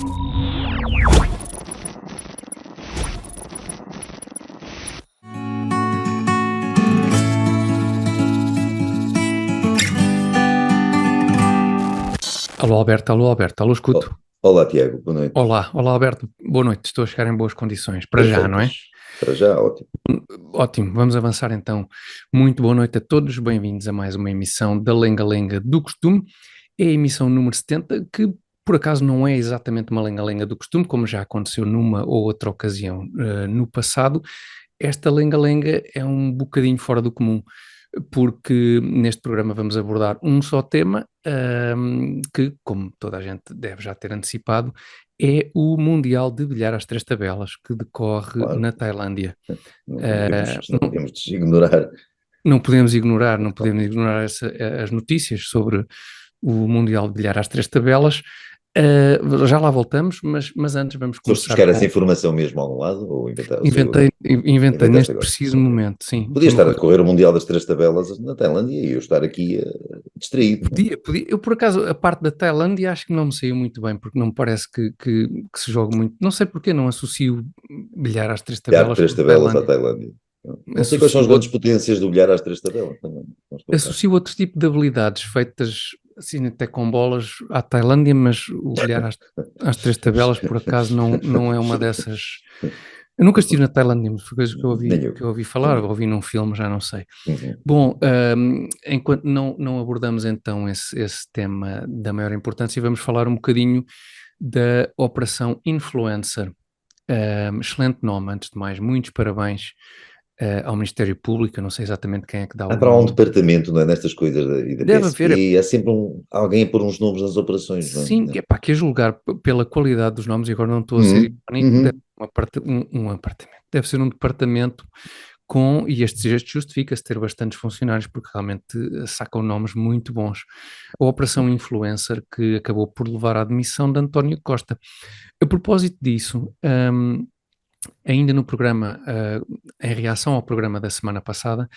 Alô Alberto, alô escuto. Olá, Tiago, boa noite. Olá Alberto, boa noite, estou a chegar em boas condições, para já, não é? Perfeitas. Para já, ótimo. Ótimo, vamos avançar então. Muito boa noite a todos, bem-vindos a mais uma emissão da Lenga-Lenga do Costume. É a emissão número 70, que por acaso não é exatamente uma lenga-lenga do costume, como já aconteceu numa ou outra ocasião no passado. Esta lenga-lenga é um bocadinho fora do comum, porque neste programa vamos abordar um só tema, que, como toda a gente deve já ter antecipado, é o Mundial de Bilhar às Três Tabelas, que decorre Claro. na Tailândia. Não podemos ignorar. Não podemos ignorar as notícias sobre o Mundial de Bilhar às Três Tabelas. Já lá voltamos, mas antes vamos Foste começar buscar essa informação mesmo ao lado ou Inventei neste agora? preciso Ok. momento, sim. Podia estar a decorrer o Mundial das Três Tabelas na Tailândia e eu estar aqui distraído. Podia. Eu, por acaso, a parte da Tailândia acho que não me saiu muito bem, porque não me parece que se jogue muito. Não sei porque não associo bilhar às três Bilhar tabelas Três com Tabelas à Tailândia. Tailândia. Não sei quais são as Associo grandes potências do bilhar às Três Tabelas. Não estou a par. associo outro tipo de habilidades feitas assim até com bolas à Tailândia, mas o bilhar às três tabelas, por acaso, não é uma dessas. Eu nunca estive na Tailândia, mas foi coisas Nem eu. que eu ouvi falar, ou ouvi num filme, já não sei. Uhum. Bom, enquanto não abordamos então esse tema da maior importância, vamos falar um bocadinho da Operação Influencer. Excelente nome, antes de mais, muitos parabéns ao Ministério Público. Eu não sei exatamente quem é que dá Há o para lá um nome. departamento, não é, nestas coisas da Deve haver, PSP, há sempre alguém a pôr uns nomes nas operações, não sim, é? epá, que a julgar pela qualidade dos nomes, e agora não estou a ser Uhum, irónico, deve uhum. ser um apartamento, deve ser um departamento e este gesto justifica-se ter bastantes funcionários, porque realmente sacam nomes muito bons. A Operação Influencer, que acabou por levar à admissão de António Costa. A propósito disso, ainda no programa, em reação ao programa da semana passada,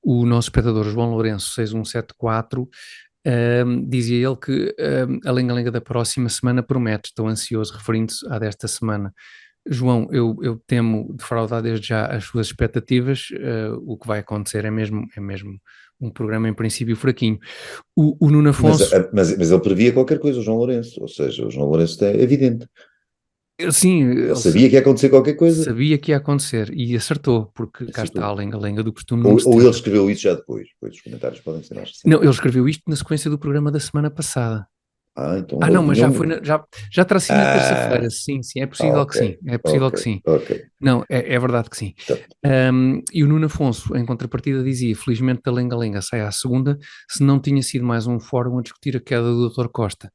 o nosso espectador João Lourenço 6174 dizia ele que a lenga-lenga da próxima semana promete, estou ansioso, referindo-se à desta semana. João, eu temo defraudar desde já as suas expectativas, o que vai acontecer é mesmo um programa em princípio fraquinho. O Nuno Afonso... Mas ele previa qualquer coisa, o João Lourenço, ou seja, o João Lourenço é evidente. Sim, Ele sabia que ia acontecer qualquer coisa. sabia que ia acontecer e acertou, porque cá está a Acertou. lenga-lenga do costume número Ou ele 70. escreveu isso já depois, pois os comentários podem ser mais Não, recentes. ele escreveu isto na sequência do programa da semana passada. Então Não, ele mas tinha já um... foi, já terá sido na terça-feira, Ah, sim, é possível que ok, sim, é possível ok, que sim. ok. Não, é verdade que sim. Então, E o Nuno Afonso, em contrapartida, dizia: felizmente a lenga-lenga sai à segunda, se não tinha sido mais um fórum a discutir a queda do Dr. Costa.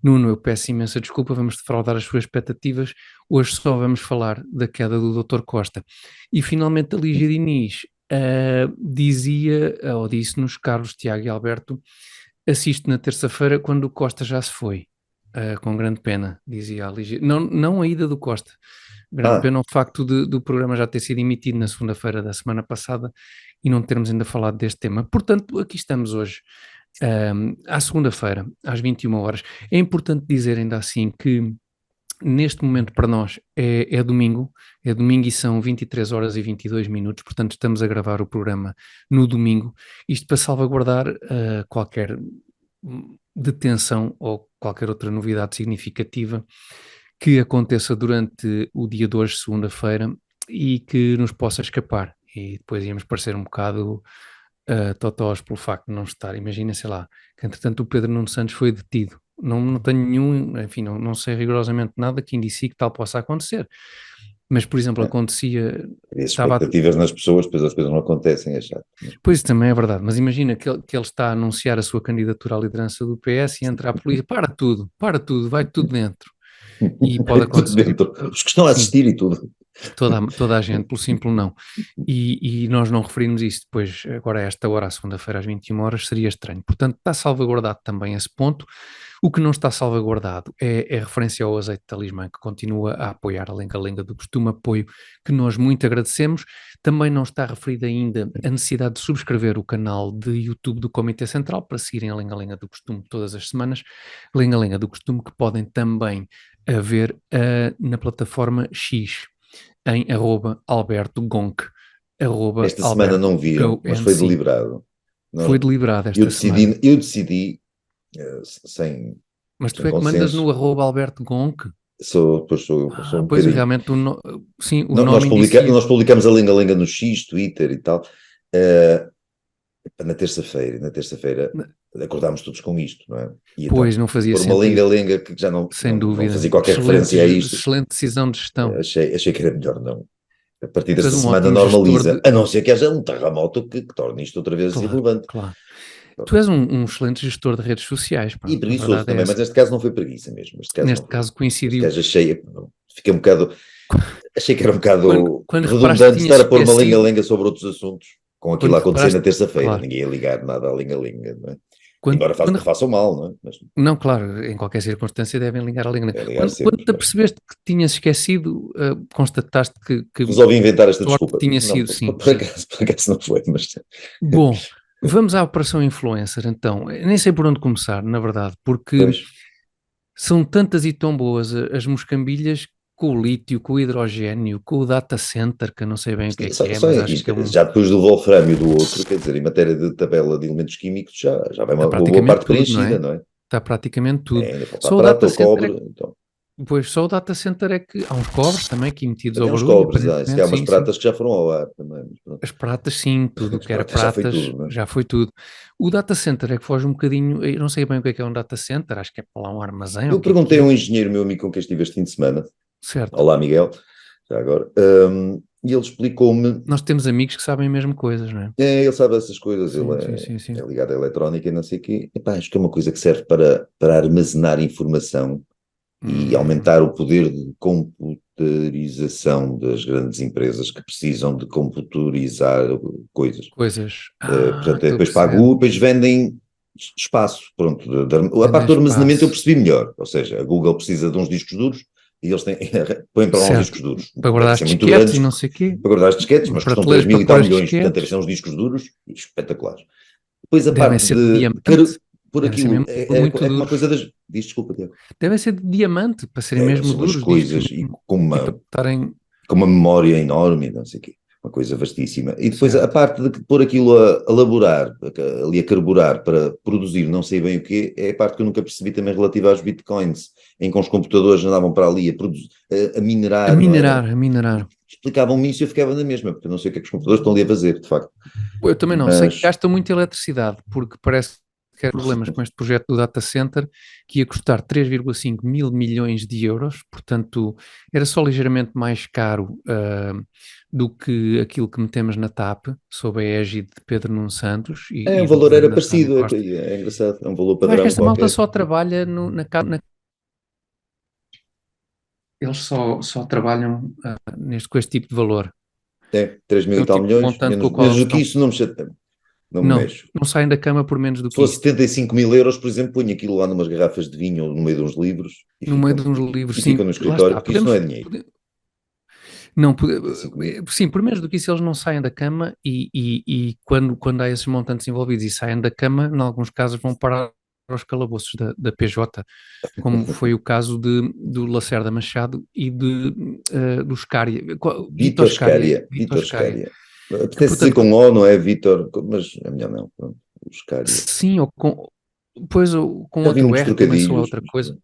Nuno, eu peço imensa desculpa, vamos defraudar as suas expectativas, hoje só vamos falar da queda do Dr. Costa. E finalmente a Lígia Diniz dizia, ou disse-nos, Carlos, Tiago e Alberto, assisto na terça-feira quando o Costa já se foi. Com grande pena, dizia a Lígia. Não a ida do Costa. Grande ah, pena o facto do programa já ter sido emitido na segunda-feira da semana passada e não termos ainda falado deste tema. Portanto, aqui estamos hoje, à segunda-feira, às 21 horas. É importante dizer ainda assim que neste momento para nós é domingo e são 23 horas e 22 minutos, portanto estamos a gravar o programa no domingo, isto para salvaguardar qualquer detenção ou qualquer outra novidade significativa que aconteça durante o dia de hoje, segunda-feira, e que nos possa escapar. E depois íamos parecer um bocado totós pelo facto de não estar. Imagina, sei lá, que entretanto o Pedro Nuno Santos foi detido. Não tenho nenhum, enfim, não sei rigorosamente nada que indicie que tal possa acontecer. Mas, por exemplo, é. acontecia, Cria estava, expectativas nas pessoas, depois as coisas não acontecem, é chato. pois também é verdade, mas imagina que ele está a anunciar a sua candidatura à liderança do PS e entra a polícia, para tudo, vai tudo dentro. E pode Tudo acontecer, dentro. Os que estão a sim, assistir e tudo. toda a gente, pelo simples não. E nós não referimos isso depois, agora a esta hora, à segunda-feira, às 21 horas, seria estranho. Portanto, está salvaguardado também esse ponto. O que não está salvaguardado é referência ao azeite de talismã, que continua a apoiar a lenga-lenga do costume, apoio que nós muito agradecemos. Também não está referida ainda a necessidade de subscrever o canal de YouTube do Comitê Central para seguirem a lenga-lenga do costume todas as semanas. Lenga-lenga do costume que podem também a ver na plataforma X, em @AlbertoGonk, Esta semana não viram, mas foi @GoNC. deliberado. Foi deliberado esta semana. Eu decidi sem, Mas tu sem é que mandas no consenso, @AlbertoGonk? sou um Pois bocadinho. realmente, sim, o nome Nós indicia. publicamos a lenga-lenga no X, Twitter e tal. Na terça-feira acordámos todos com isto, não é? E então, Pois, não fazia por uma sentido, lenga-lenga que já sem não dúvida. fazia qualquer Excelente, referência a isto, excelente decisão de gestão. achei que era melhor não. A partir Tu és desta um semana ótimo gestor normaliza, de. a não ser que haja um terremoto que torne isto outra vez Claro, irrelevante. claro. Tu és um excelente gestor de redes sociais, E pronto, a preguiçoso verdade é também, mas essa. neste caso não foi preguiça mesmo. Este caso não Neste foi. caso Este coincidiu. caso fiquei um bocado, achei que era um bocado Quando reparaste que redundante tinhas estar a pôr uma esquecido, lenga-lenga sobre outros assuntos, com aquilo quando a acontecer reparaste, na terça-feira. claro, Ninguém ia ligar nada à lenga-lenga, não é? quando, Embora quando não façam mal, não é? Mas não, claro, em qualquer circunstância devem ligar a linha. é ligar Quando sempre. te apercebeste que tinhas esquecido, constataste que Resolvi inventar esta sorte desculpa. tinha Não, sido, sim, sim. por acaso não foi, mas Bom, vamos à Operação Influencer, então. Eu nem sei por onde começar, na verdade, porque pois, são tantas e tão boas as moscambilhas com o lítio, com o hidrogênio, com o data center, que eu não sei bem o que é, só mas é acho que é isto, um. já depois do wolframio do outro, quer dizer, em matéria de tabela de elementos químicos, já vai Está uma boa praticamente parte tudo, não preenchida, é? não é? Está praticamente tudo. Ainda falta a Só o prata, data o center cobre, é. então. Pois, só o data center é que há uns cobres também que emitidos ao Também uns barulho, cobres, se aparentemente, calhar umas sim, sim. pratas que já foram ao ar também. Mas pronto. As pratas, sim, tudo o As que era pratas já foi pratas, tudo, não é? já foi tudo. O data center é que foge um bocadinho, eu não sei bem o que é um data center, acho que é para lá um armazém ou Eu o que perguntei a é. um engenheiro meu amigo com quem estive este fim de semana, Certo. olá Miguel, já agora, e ele explicou-me, Nós temos amigos que sabem mesmo coisas, não é? ele sabe essas coisas, ele Sim, sim, sim, sim. é ligado à eletrónica e não sei o quê. Epá, acho que é uma coisa que serve para armazenar informação e Hum, aumentar o poder de computarização das grandes empresas que precisam de computarizar coisas. coisas. Portanto, Estou a depois para a perceber. Google, depois vendem espaço. Pronto, a parte Vendem do armazenamento eu espaço. percebi melhor. Ou seja, a Google precisa de uns discos duros e eles põem para lá uns discos Certo. duros. Para Devem guardar as ser muito disquetes e grandes não sei o quê. para guardar as disquetes, mas custam 3 Prateleiras para mil e pôr tal as milhões. Portanto, devem disquetes. ser uns discos duros espetaculares. Depois a Devem parte ser de de diamante. por Devem ser aquilo, mesmo muito é como uma duros. coisa das. Diz desculpa, Tiago. Devem ser de diamante, para serem Deve mesmo ser umas duros, diz tu coisas mesmo. E para estarem. com uma memória enorme, não sei o quê, uma coisa vastíssima. E depois a Certo. parte de pôr aquilo a laborar, ali a carburar para produzir não sei bem o quê, é a parte que eu nunca percebi também relativa aos bitcoins, em que os computadores andavam para ali a A minerar, não era? minerar, a minerar. Explicavam-me isso e eu ficava na mesma, porque eu não sei o que é que os computadores estão ali a fazer, de facto. Eu também não, sei que Mas, gasta muita eletricidade, porque parece que há problemas com este projeto do data center, que ia custar 3,5 mil milhões de euros, portanto, era só ligeiramente mais caro do que aquilo que metemos na TAP, sob a égide de Pedro Nuno Santos o e do valor era governo de António parecido, Costa. é engraçado, é um valor Eu acho que padrão esta malta qualquer. só trabalha eles só trabalham com este tipo de valor. É, 3 mil É e o tal tipo de milhões, montante com o qual menos eles do que estão. isso não me chateia, não me Não, mexo. não saem da cama por menos do Se que fosse isso. 75 mil euros, por exemplo, ponho aquilo lá numas garrafas de vinho ou no meio de uns livros No meio de uns livros, e ficam sim, no lá escritório, está. porque isso não é dinheiro. Não, 75 mil. sim, por menos do que isso eles não saem da cama e quando há esses montantes envolvidos e saem da cama, em alguns casos vão parar aos calabouços da PJ, como foi o caso do Lacerda Machado e do Scária, Vítor Vítor Scária, Scária. Vítor Vítor Scária, Scária. Apetece dizer portanto, com O, não é Vítor? Mas é melhor não. Pronto. O Scária. sim, pois com Já vi outro muitos R também sou trocadilhos. outra Mas coisa. pronto.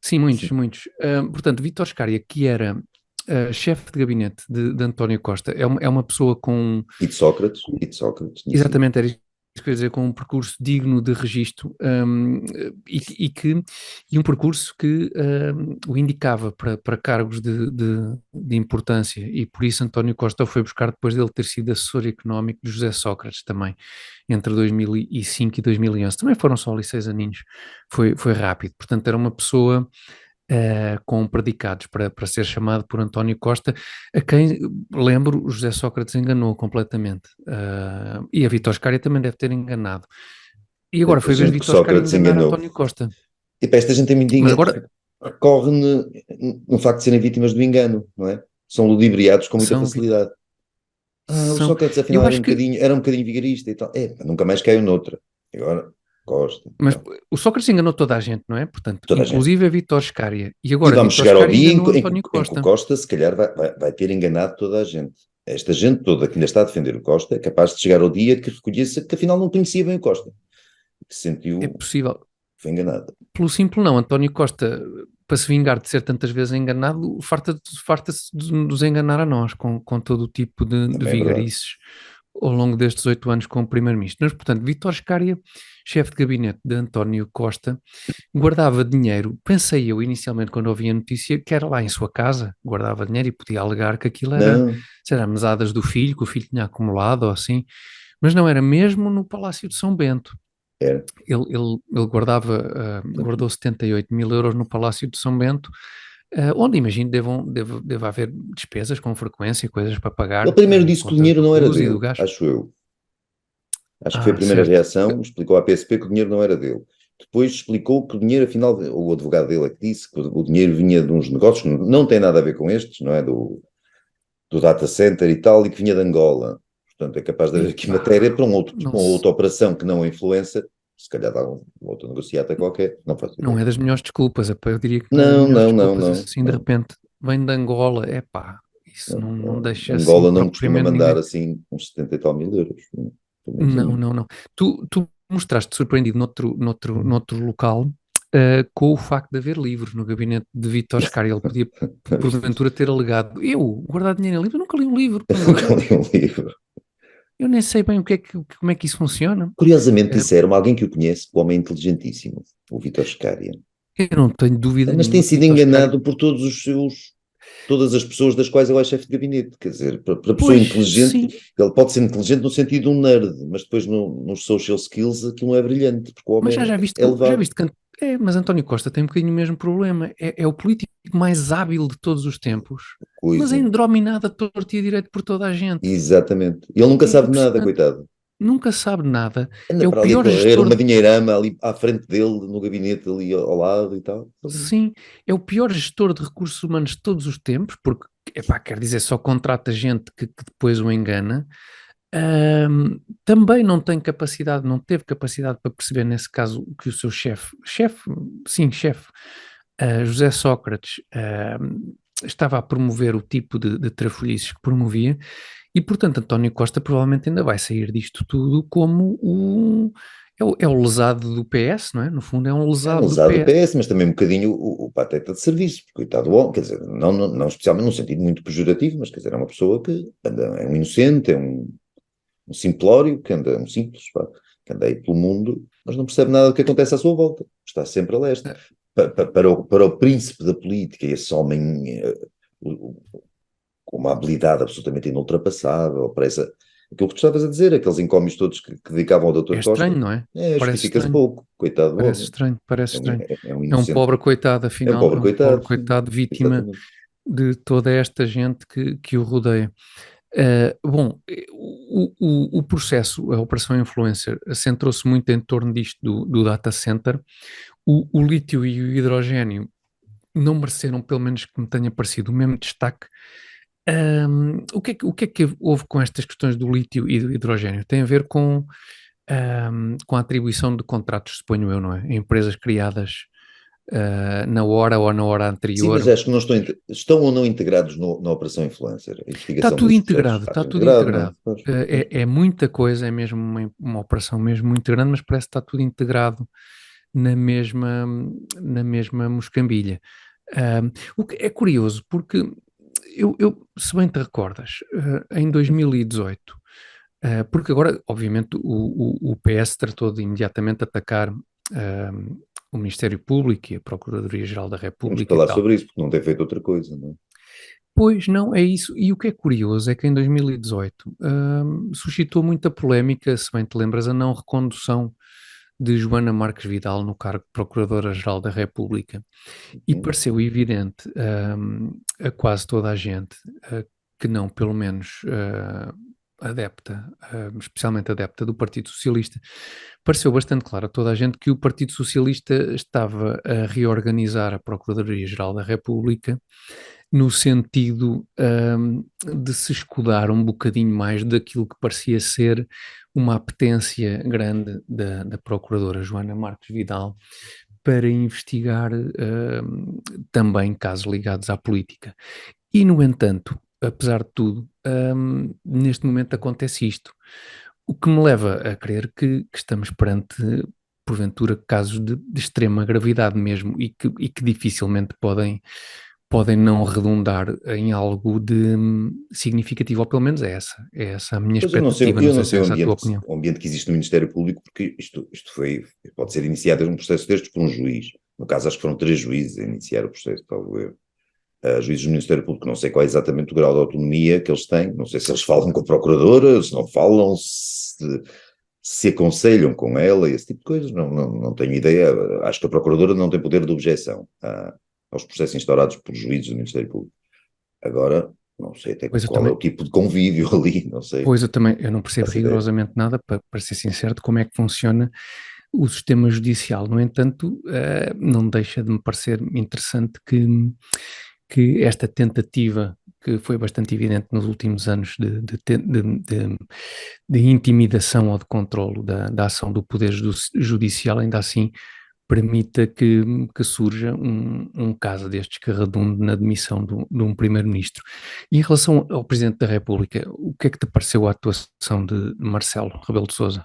Sim, muitos, muitos. Portanto, Vítor Scária, que era chefe de gabinete de António Costa, é uma pessoa com, E de Sócrates, tinha sido. exatamente, era isso que eu ia dizer, com um percurso digno de registro, e um percurso que o indicava para cargos de importância, e por isso António Costa o foi buscar depois dele ter sido assessor económico de José Sócrates também, entre 2005 e 2011. Também foram só ali 6 aninhos, foi rápido. Portanto, era uma pessoa com predicados para ser chamado por António Costa, a quem, lembro, o José Sócrates enganou completamente. E a Vítor Scária também deve ter enganado. E agora Tanta foi a vez de gente que Vítor Scária Sócrates enganar enganou. António Costa. Tipo, esta gente Mas agora recorre no facto de serem vítimas do engano, não é? São ludibriados com muita são, facilidade. O são. Sócrates afinal Eu acho que era um bocadinho vigarista e tal. Nunca mais caiu noutra. Agora, Costa. Mas Então, o Sócrates enganou toda a gente, não é? Portanto, toda a gente. inclusive a Vítor Scária. E E agora vamos Vítor chegar ao Scária dia em, enganou que em António que- em que o Costa. Costa, se calhar, vai ter enganado toda a gente. Esta gente toda que ainda está a defender o Costa é capaz de chegar ao dia que reconheça que afinal não conhecia bem o Costa. Que se É sentiu possível. que foi enganado. Pelo simples não, António Costa, para se vingar de ser tantas vezes enganado, farta-se de nos enganar a nós, com todo o tipo de Também é verdade. vigarices ao longo destes 8 anos como primeiro-ministro. Mas, portanto, Vítor Scária, chefe de gabinete de António Costa, guardava dinheiro, pensei eu inicialmente quando ouvi a notícia, que era lá em sua casa, guardava dinheiro e podia alegar que aquilo era, Não, sei lá, mesadas do filho, que o filho tinha acumulado ou assim, mas não era mesmo no Palácio de São Bento. era. Ele guardou 78 mil euros no Palácio de São Bento, onde imagino deva haver despesas com frequência, coisas para Ele pagar, primeiro disse que o contas dinheiro de não era luz e do dele, gás. acho eu. Acho que foi a Ah, primeira certo. reação, explicou à PSP que o dinheiro não era dele. Depois explicou que o dinheiro, afinal, o advogado dele é que disse que o dinheiro vinha de uns negócios que não têm nada a ver com estes, não é? Do data center e tal, e que vinha de Angola. Portanto, é capaz de haver aqui matéria Epá, para não, uma outra operação que não a influencer, se calhar dá uma outra negociata qualquer, não faço não ideia. é das melhores desculpas, epá, eu diria que não é das Não, melhores não, não, desculpas, não, assim de não. repente vem de Angola, epá, isso Não, não deixa assim Angola não costuma propriamente mandar ninguém. assim uns 70 e tal mil euros, pelo menos a Não, mim. não, não. Tu mostraste surpreendido noutro local, com o facto de haver livros no gabinete de Vítor Scária. Ele podia, porventura, ter alegado: eu, guardar dinheiro em livro, eu nunca li um livro. Eu nunca li um livro. Eu nem sei bem como é que isso funciona. Curiosamente Eh, disseram alguém que o conhece, o homem inteligentíssimo, o Vítor Scária. eu não tenho dúvida Mas tem nenhuma que sido Vítor Scária. enganado por todas as pessoas das quais ele é chefe de gabinete. Quer dizer, para pessoa Pois, inteligente, sim, ele pode ser inteligente no sentido de um nerd, mas depois nos social skills aquilo não é brilhante, porque o mas homem já viste é já elevado. viste que. Mas António Costa tem um bocadinho o mesmo problema. É o político mais hábil de todos os tempos, mas é Coisa. indrominado a torto e a direito por toda a gente. Exatamente. Ele nunca É sabe nada, impressionante. coitado. Nunca sabe nada. Anda É o para ali a pior correr, gestor, uma dinheirama ali à frente dele, no gabinete ali ao lado e tal. sim, é o pior gestor de recursos humanos de todos os tempos, porque, epá, quer dizer, só contrata gente que depois o engana. Também não tem capacidade, não teve capacidade para perceber, nesse caso, que o seu chefe, José Sócrates, estava a promover o tipo de trafolhices que promovia, e, portanto, António Costa provavelmente ainda vai sair disto tudo como é o lesado do PS, não é? No fundo, é um É um lesado do usado do PS. PS, mas também um bocadinho o pateta de serviço, porque coitado do homem, quer dizer, não especialmente num sentido muito pejorativo, mas quer dizer, é uma pessoa que anda, é um inocente, é um simplório, que anda, um simples, pá, que anda aí pelo mundo, mas não percebe nada do que acontece à sua volta, está sempre a leste. Ah, Para o príncipe da política, esse homem com uma habilidade absolutamente inultrapassável, aquilo que tu estavas a dizer, aqueles encómios todos que dedicavam ao É Dr. Costa, estranho, não é? Parece justifica-se estranho, pouco, coitado do parece homem, estranho, parece estranho. é um É um inocente, pobre coitado, é um afinal, pobre é um pobre coitado, coitado vítima exatamente. de toda esta gente que o rodeia. Bom, o processo, a Operação Influencer, centrou-se muito em torno disto do data center. O lítio e o hidrogênio não mereceram, pelo menos que me tenha parecido, o mesmo destaque. O que é que houve com estas questões do lítio e do hidrogênio? Tem a ver com a atribuição de contratos, suponho eu, não é? Em empresas criadas na hora ou na hora Sim, mas anterior. acho que não estão ou não integrados na Operação Influencer, a Está investigação tudo desses processos. integrado, Está está tudo tudo integrado, não é? integrado. É muita coisa, é mesmo uma operação mesmo muito grande, mas parece que está tudo integrado na mesma, na mesma moscambilha. O que é curioso, porque se bem te recordas, em 2018, porque agora, obviamente, o PS tratou de imediatamente atacar o Ministério Público e a Procuradoria-Geral da Temos que República e falar tal. sobre isso, porque não tem feito outra coisa, não é? Pois não, é isso. E o que é curioso é que em 2018 suscitou muita polémica, se bem te lembras, a não recondução de Joana Marques Vidal no cargo de Procuradora-Geral da República. E Uhum. pareceu evidente a quase toda a gente que não, pelo menos adepta, especialmente adepta do Partido Socialista, pareceu bastante claro a toda a gente que o Partido Socialista estava a reorganizar a Procuradoria-Geral da República no sentido de se escudar um bocadinho mais daquilo que parecia ser uma apetência grande da Procuradora Joana Marques Vidal para investigar também casos ligados à política. E, no entanto, apesar de tudo, neste momento acontece isto, o que me leva a crer que estamos perante, porventura, casos de extrema gravidade mesmo e que dificilmente podem não redundar em algo de significativo, ou pelo menos é essa a minha Pois expectativa, não eu não sei se sei é essa a tua opinião. o ambiente que existe no Ministério Público, porque isto pode ser iniciado um processo destes por um juiz. No caso, acho que foram 3 juízes a iniciar o processo, talvez eu. Juízes do Ministério Público, não sei qual é exatamente o grau de autonomia que eles têm, não sei se eles falam com a Procuradora, se não falam, se aconselham com ela, esse tipo de coisas, não tenho ideia. Acho que a Procuradora não tem poder de objeção aos processos instaurados por juízes do Ministério Público. Agora, não sei até Pois eu qual é também, o tipo de convívio ali, não sei, eu não percebo faço ideia. rigorosamente nada, para ser sincero, de como é que funciona o sistema judicial. No entanto, não deixa de me parecer interessante que esta tentativa, que foi bastante evidente nos últimos anos de intimidação ou de controlo da ação do Poder Judicial, ainda assim permita que surja um caso destes que redunde na demissão de um primeiro-ministro. E em relação ao Presidente da República, o que é que te pareceu a atuação de Marcelo Rebelo de Sousa?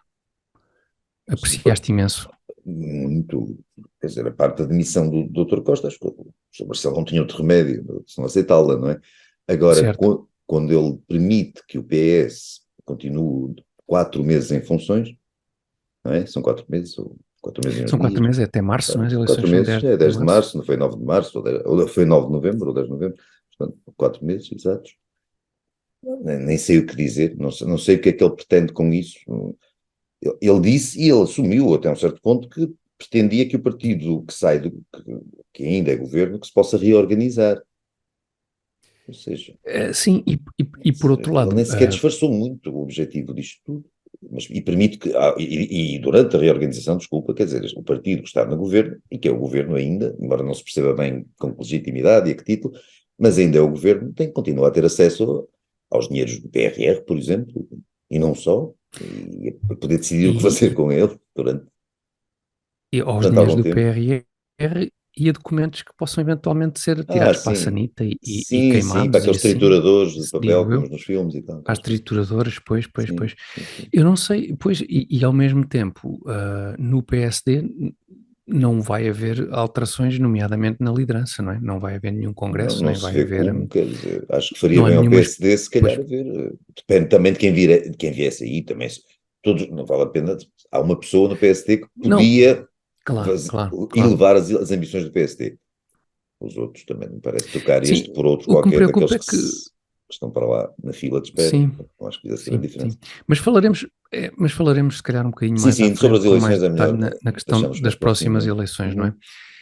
Apreciaste imenso. Muito, quer dizer, a parte da demissão do Dr. Costa, acho que o Sr. Marcelo não tinha outro remédio, se não aceitá-la, não é? Agora, Certo. quando ele permite que o PS continue 4 meses em funções, não é? São 4 meses, ou 4 meses e uns São 4 meses, dias, é até março, não é? As quatro eleições são meses, 10 é de 10 de março. março, não foi 9 de março, ou foi 9 de novembro, ou 10 de novembro, portanto, 4 meses, exatos. Nem sei o que dizer, não sei o que é que ele pretende com isso. Ele disse, e ele assumiu até um certo ponto, que pretendia que o partido que sai, que ainda é governo, que se possa reorganizar. Ou seja, Sim, e por outro ele lado, nem sequer disfarçou muito o objetivo disto tudo. E permite que, e durante a reorganização, desculpa, quer dizer, o partido que está no governo, e que é o governo ainda, embora não se perceba bem com que legitimidade e a que título, mas ainda é o governo, tem que continuar a ter acesso aos dinheiros do PRR, por exemplo, e não só, e a poder decidir o que fazer e, com ele e aos durante dinheiros algum do tempo. PRR e a documentos que possam eventualmente ser tirados para a Sim. sanita e Sim, para queimados e aqueles assim, trituradores de papel digo que eu, vemos nos filmes e tal, para as aquelas coisas. trituradoras, pois, pois, Sim, pois. sim, sim. Eu não sei, pois, e ao mesmo tempo, no PSD não vai haver alterações, nomeadamente na liderança, não é? Não vai haver nenhum Não, congresso, não nem se vai vê haver, como, quer dizer, acho que faria não há bem ao nenhuma, PSD se pois, calhar haver, depende também de quem viesse aí, também, todos, não vale a pena, há uma pessoa no PSD que não, podia claro, claro, claro. elevar as ambições do PSD, os outros também me parece trocar Sim, este por outro o que me qualquer daqueles preocupa é que, que estão para lá na fila de espera, sim, não acho que fizesse grande sim, sim. diferença. Mas falaremos se calhar um bocadinho Sim, mais à sim, sobre frente, as com mais eleições é detalhe melhor, na questão deixamos para das o próximo próximas momento. eleições, não é?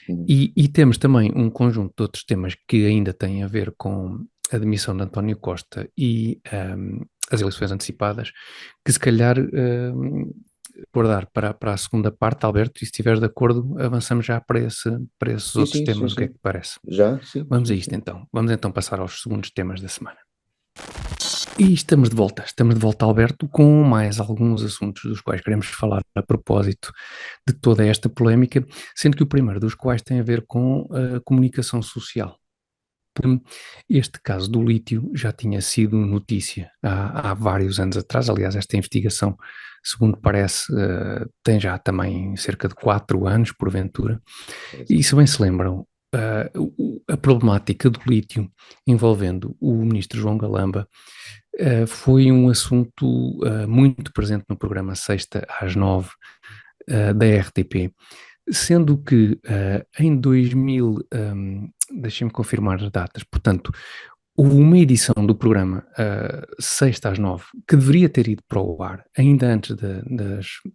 Uhum, uhum. E temos também um conjunto de outros temas que ainda têm a ver com a demissão de António Costa e as eleições antecipadas, que se calhar guardar para a segunda parte, Alberto, e se estiveres de acordo, avançamos já para esses Sim, outros sim, sim, temas, o que é sim. que te parece? Já, sim, Vamos a sim, isto sim. então. Vamos então passar aos segundos temas da semana. E estamos de volta, Alberto, com mais alguns assuntos dos quais queremos falar a propósito de toda esta polémica, sendo que o primeiro dos quais tem a ver com a comunicação social. Este caso do lítio já tinha sido notícia há vários anos atrás. Aliás, esta investigação, segundo parece, tem já também cerca de 4 anos, porventura. Parece E que se sim. bem se lembram, a problemática do lítio envolvendo o ministro João Galamba foi um assunto muito presente no programa Sexta às 9 da RTP, sendo que em 2000, deixem-me confirmar as datas, portanto, houve uma edição do programa Sexta às 9 que deveria ter ido para o ar ainda antes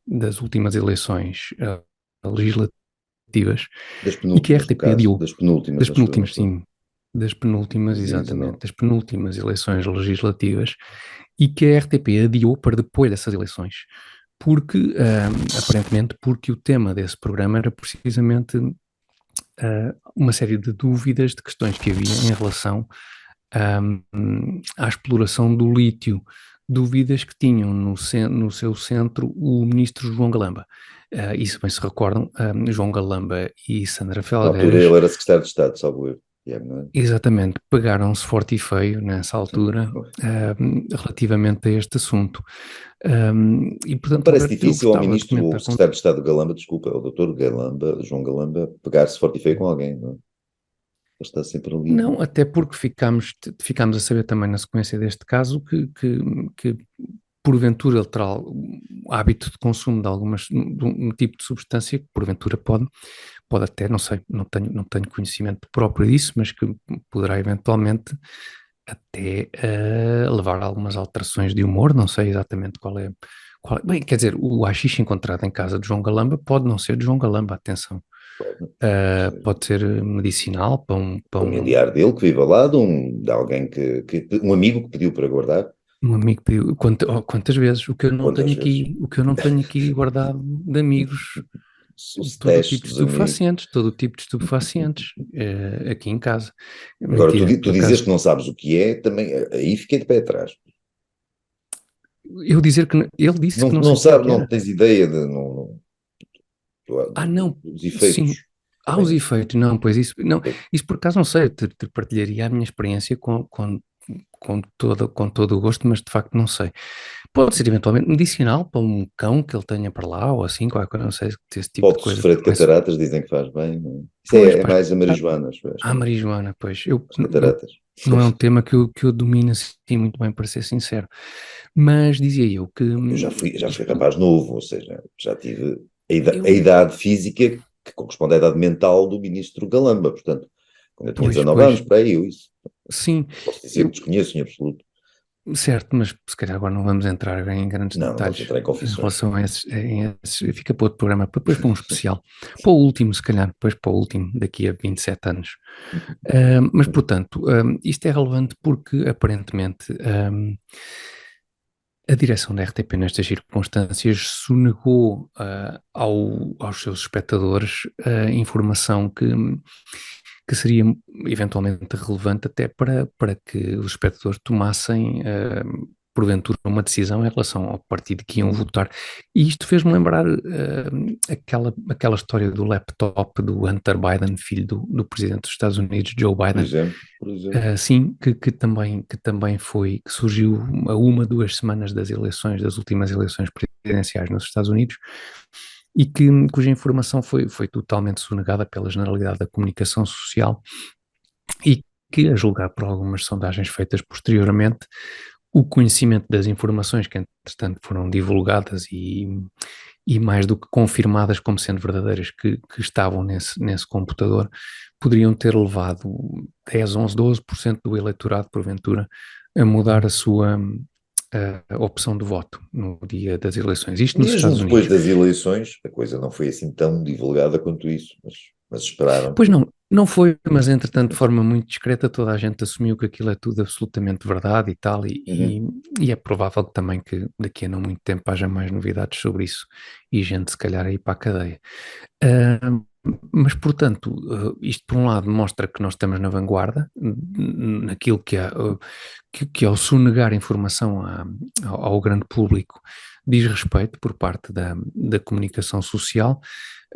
das últimas eleições legislativas Das e que a penúltimas, no RTP caso, adiou, das penúltimas, das acho eu, não penúltimas, foi? sim, das penúltimas, exatamente, 2019. das penúltimas eleições legislativas e que a RTP adiou para depois dessas eleições, porque, aparentemente, porque o tema desse programa era precisamente uma série de dúvidas, de questões que havia em relação à exploração do lítio, dúvidas que tinham no seu centro o ministro João Galamba. E se bem se recordam, João Galamba e Sandra Na altura Felgueiras, ele era secretário de Estado, salvo eu. Não é? exatamente, pegaram-se forte e feio nessa altura relativamente a este assunto. E Não portanto, parece Alberto, eu difícil ao gostava de ministro, o comentar com. secretário de Estado Galamba, desculpa, ao doutor Galamba, João Galamba, pegar-se forte e feio com alguém, não é? Ele está sempre ali. Não, até porque ficámos a saber também na sequência deste caso que porventura ele terá o hábito de consumo de um tipo de substância que porventura pode até, não sei, não tenho conhecimento próprio disso, mas que poderá eventualmente até levar a algumas alterações de humor, não sei exatamente bem, quer dizer, o haxixe encontrado em casa de João Galamba pode não ser de João Galamba, atenção. Pode ser medicinal Familiar dele que vive ao lado, de alguém um amigo que pediu para guardar, um amigo pediu, quantas vezes, quantas vezes? o que eu não tenho aqui guardado de amigos, Os testes dos amigos. todo o tipo de estupefacientes, aqui em casa. Agora, Mentira, tu por dizes acaso, que não sabes o que é, também aí fiquei de pé atrás. eu dizer que, ele disse Não, que não não sabia o sabe, que não era. tens ideia Não, dos efeitos. sim, há os Também, efeitos, não, pois isso por acaso não sei, te partilharia a minha experiência com todo o gosto, mas de facto não sei. Pode ser eventualmente medicinal para um cão que ele tenha para lá, ou assim, qualquer coisa, não sei se esse tipo de pode coisa sofrer de também. cataratas, dizem que faz bem. Não é? Isso Pois, é mais a marijuana, acho a eu, marijuana, pois, as cataratas. não é um tema que eu domino assim muito bem, para ser sincero, mas dizia eu que Eu já fui isto, rapaz novo, ou seja, já tive a eu, idade física que corresponde à idade mental do ministro Galamba, portanto, quando eu tinha pois, 19 anos, pois, para aí, eu isso. sim, Posso dizer que eu, desconheço em absoluto. certo, mas se calhar agora não vamos entrar em grandes Não vamos detalhes entrar em em confissões. relação fica para outro programa, depois para um especial, para o último, se calhar, depois para o último, daqui a 27 anos. Mas, portanto, isto é relevante porque, aparentemente, a direção da RTP, nestas circunstâncias, sonegou aos seus espectadores a informação que seria eventualmente relevante até para que os espectadores tomassem, porventura, uma decisão em relação ao partido que iam votar. E isto fez-me lembrar aquela história do laptop do Hunter Biden, filho do presidente dos Estados Unidos, Joe Biden. Por exemplo. Sim, que também que surgiu a 1, 2 semanas das últimas eleições presidenciais nos Estados Unidos, e cuja informação foi totalmente sonegada pela generalidade da comunicação social, e que, a julgar por algumas sondagens feitas posteriormente, o conhecimento das informações que, entretanto, foram divulgadas e mais do que confirmadas como sendo verdadeiras, que estavam nesse computador, poderiam ter levado 10, 11, 12% do eleitorado, porventura, a mudar a sua opção de voto no dia das eleições. Isto nos Mesmo Estados depois Unidos. das eleições, a coisa não foi assim tão divulgada quanto isso, mas esperaram Pois que. não foi, mas entretanto, de forma muito discreta, toda a gente assumiu que aquilo é tudo absolutamente verdade e tal, Uhum. e é provável também que daqui a não muito tempo haja mais novidades sobre isso e gente, se calhar, a ir para a cadeia. Ah, mas, portanto, isto por um lado mostra que nós estamos na vanguarda, naquilo que ao sonegar informação ao grande público diz respeito por parte da comunicação social.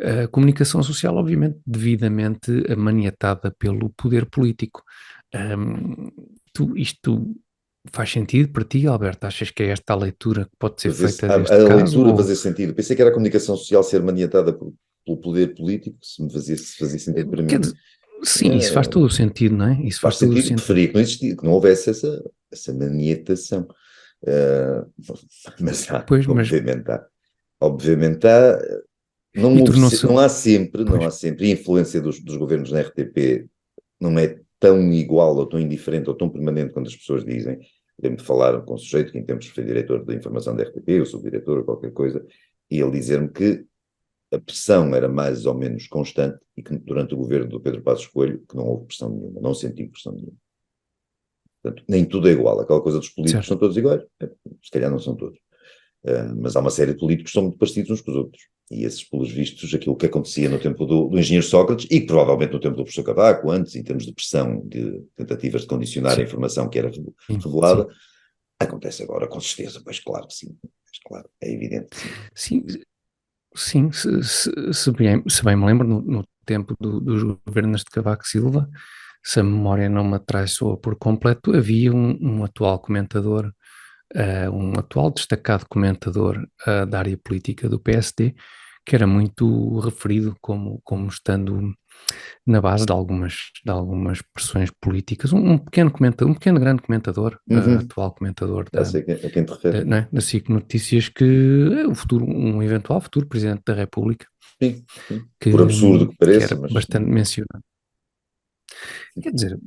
A comunicação social, obviamente, devidamente maniatada pelo poder político. Isto faz sentido para ti, Alberto? Achas que é esta a leitura que pode ser feita A deste caso? leitura Ou, fazia sentido. Pensei que era a comunicação social ser maniatada pelo poder político, se fazia sentido para quer mim. dizer, sim, isso faz todo o sentido, não é? Isso faz Faz todo o sentido, sentido. preferia que não existia, que não houvesse essa maniatação. Uh, mas há, Pois, mas, obviamente há. Obviamente há. Não, e houve tornou-se, não pois, há sempre, a influência dos governos na RTP não é tão igual ou tão indiferente ou tão permanente quanto as pessoas dizem. Lembro de falar com um sujeito que em tempos foi diretor da informação da RTP, ou subdiretor ou qualquer coisa, e ele dizer-me que a pressão era mais ou menos constante e que durante o governo do Pedro Passos Coelho que não houve pressão nenhuma, não senti pressão nenhuma. Portanto, nem tudo é igual. Aquela coisa dos políticos certo. são todos iguais, se calhar não são todos. Mas há uma série de políticos que são muito parecidos uns com os outros. E esses, pelos vistos, aquilo que acontecia no tempo do engenheiro Sócrates e que provavelmente no tempo do professor Cavaco, antes, em termos de pressão, de tentativas de condicionar a informação que era revelada, acontece agora com certeza, pois claro que sim, pois claro, é evidente que sim. Sim, se bem me lembro, no tempo dos governos de Cavaco Silva, se a memória não me atraiçoa por completo, havia um atual comentador, um atual destacado comentador da área política do PSD, que era muito referido como estando na base de algumas pressões políticas, um pequeno comentador, um pequeno grande comentador, atual comentador Já sei a quem te refere. não é, da SIC Notícias, que é um eventual futuro Presidente da República, Sim. Por absurdo que pareça, era mas bastante mencionado. Quer dizer,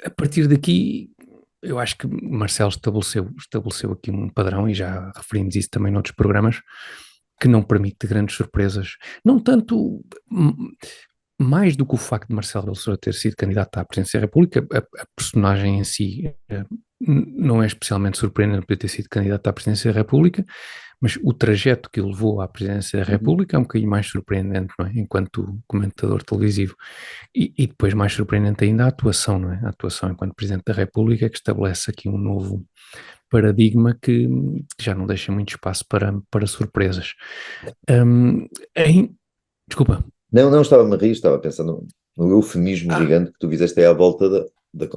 a partir daqui, eu acho que Marcelo estabeleceu aqui um padrão, e já referimos isso também noutros programas, que não permite grandes surpresas. Não tanto, mais do que o facto de Marcelo Rebelo de Sousa ter sido candidato à presidência da República, a personagem em si não é especialmente surpreendente por ter sido candidato à presidência da República, mas o trajeto que o levou à presidência da República é um bocadinho mais surpreendente, não é? Enquanto comentador televisivo. E depois mais surpreendente ainda a atuação, não é? A atuação enquanto Presidente da República, que estabelece aqui um novo paradigma que já não deixa muito espaço para surpresas. Desculpa. Não estava-me a rir, estava pensando no eufemismo gigante que tu fizeste aí à volta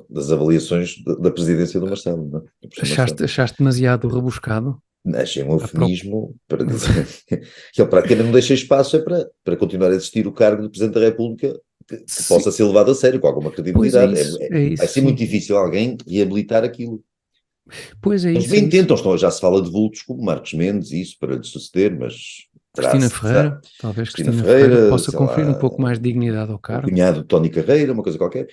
das avaliações da presidência do Marcelo, não é? Achaste demasiado rebuscado? Achei um eufemismo para dizer que ele praticamente não deixa espaço para continuar a existir o cargo de Presidente da República que possa ser levado a sério, com alguma credibilidade. Vai ser muito difícil alguém reabilitar aquilo. Pois é Eles isso. bem tentam, já se fala de vultos como Marcos Mendes e isso para lhe suceder, mas Cristina Ferreira, talvez Cristina Ferreira possa conferir um pouco mais de dignidade ao cargo. O cunhado de Tony Carreira, uma coisa qualquer,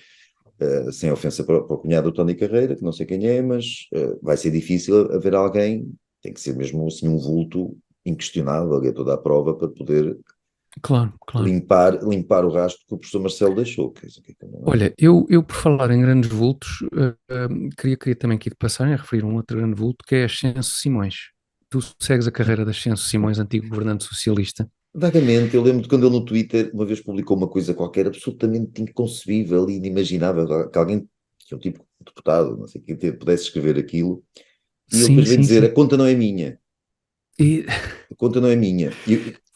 sem ofensa para o cunhado de Tony Carreira, que não sei quem é, mas vai ser difícil haver alguém, tem que ser mesmo assim um vulto inquestionável, alguém toda a prova para poder claro. limpar o rastro que o professor Marcelo deixou. Olha, eu por falar em grandes vultos, queria também aqui de passagem a referir um outro grande vulto, que é Ascenso Simões. Tu segues a carreira de Ascenso Simões, antigo governante socialista? Vagamente, eu lembro de quando ele no Twitter uma vez publicou uma coisa qualquer absolutamente inconcebível e inimaginável, que alguém, que é um tipo deputado, não sei o que, pudesse escrever aquilo, e ele depois veio dizer, a conta não é minha. A conta não é minha.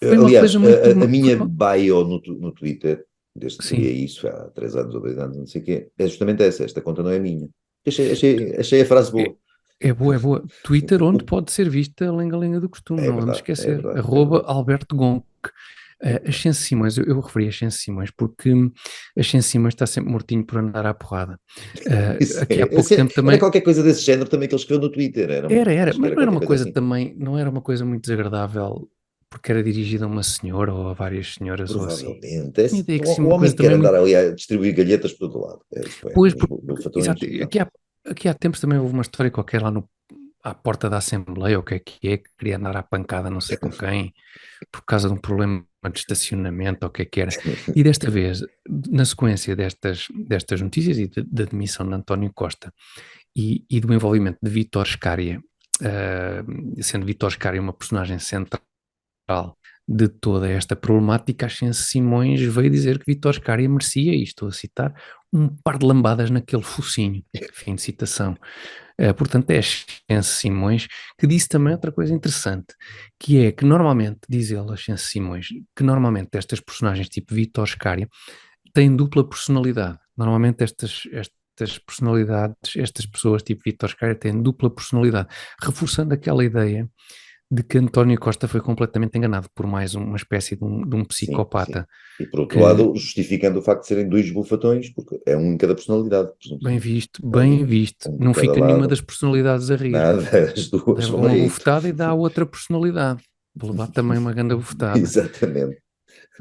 Aliás, a minha bio no Twitter, desde que criei isso há 3 anos ou 2 anos, não sei o quê, é justamente esta conta não é minha. Achei a frase boa. É boa. Twitter, onde pode ser vista a lenga-lenga do costume, não vamos esquecer. @Alberto Gonk. Ascenso Simões, eu referi a Ascenso Simões porque Ascenso Simões está sempre mortinho por andar à porrada. Aqui há pouco tempo também... Era qualquer coisa desse género também que ele escreveu no Twitter. Mas não era uma coisa assim. Também, não era uma coisa muito desagradável porque era dirigida a uma senhora ou a várias senhoras. Provavelmente. Ou assim. O homem que quer andar ali a distribuir galhetas por todo lado. Exato. Aqui há tempos também houve uma história qualquer lá à porta da Assembleia, ou o que é, que queria andar à pancada não sei com quem, por causa de um problema de estacionamento, ou o que era. E desta vez, na sequência destas notícias e da demissão de António Costa e do envolvimento de Vítor Scária, sendo Vítor Scária uma personagem central de toda esta problemática, Ascenso Simões veio dizer que Vítor Scária merecia, e estou a citar, um par de lambadas naquele focinho. Fim de citação. Portanto, é Ascenso Simões que disse também outra coisa interessante, que é que normalmente, diz ele, Ascenso Simões, que normalmente estas personagens tipo Vítor Scária têm dupla personalidade. Normalmente estas personalidades, estas pessoas tipo Vítor Scária têm dupla personalidade, reforçando aquela ideia de que António Costa foi completamente enganado por mais uma espécie de um psicopata. Sim. E por outro lado, justificando o facto de serem 2 bufatões, porque é um em cada personalidade. Bem visto. Não fica nenhuma das personalidades a rir. Nada, as duas leva uma bufetada e dá a outra personalidade. Vou levar também uma grande bufetada. Exatamente.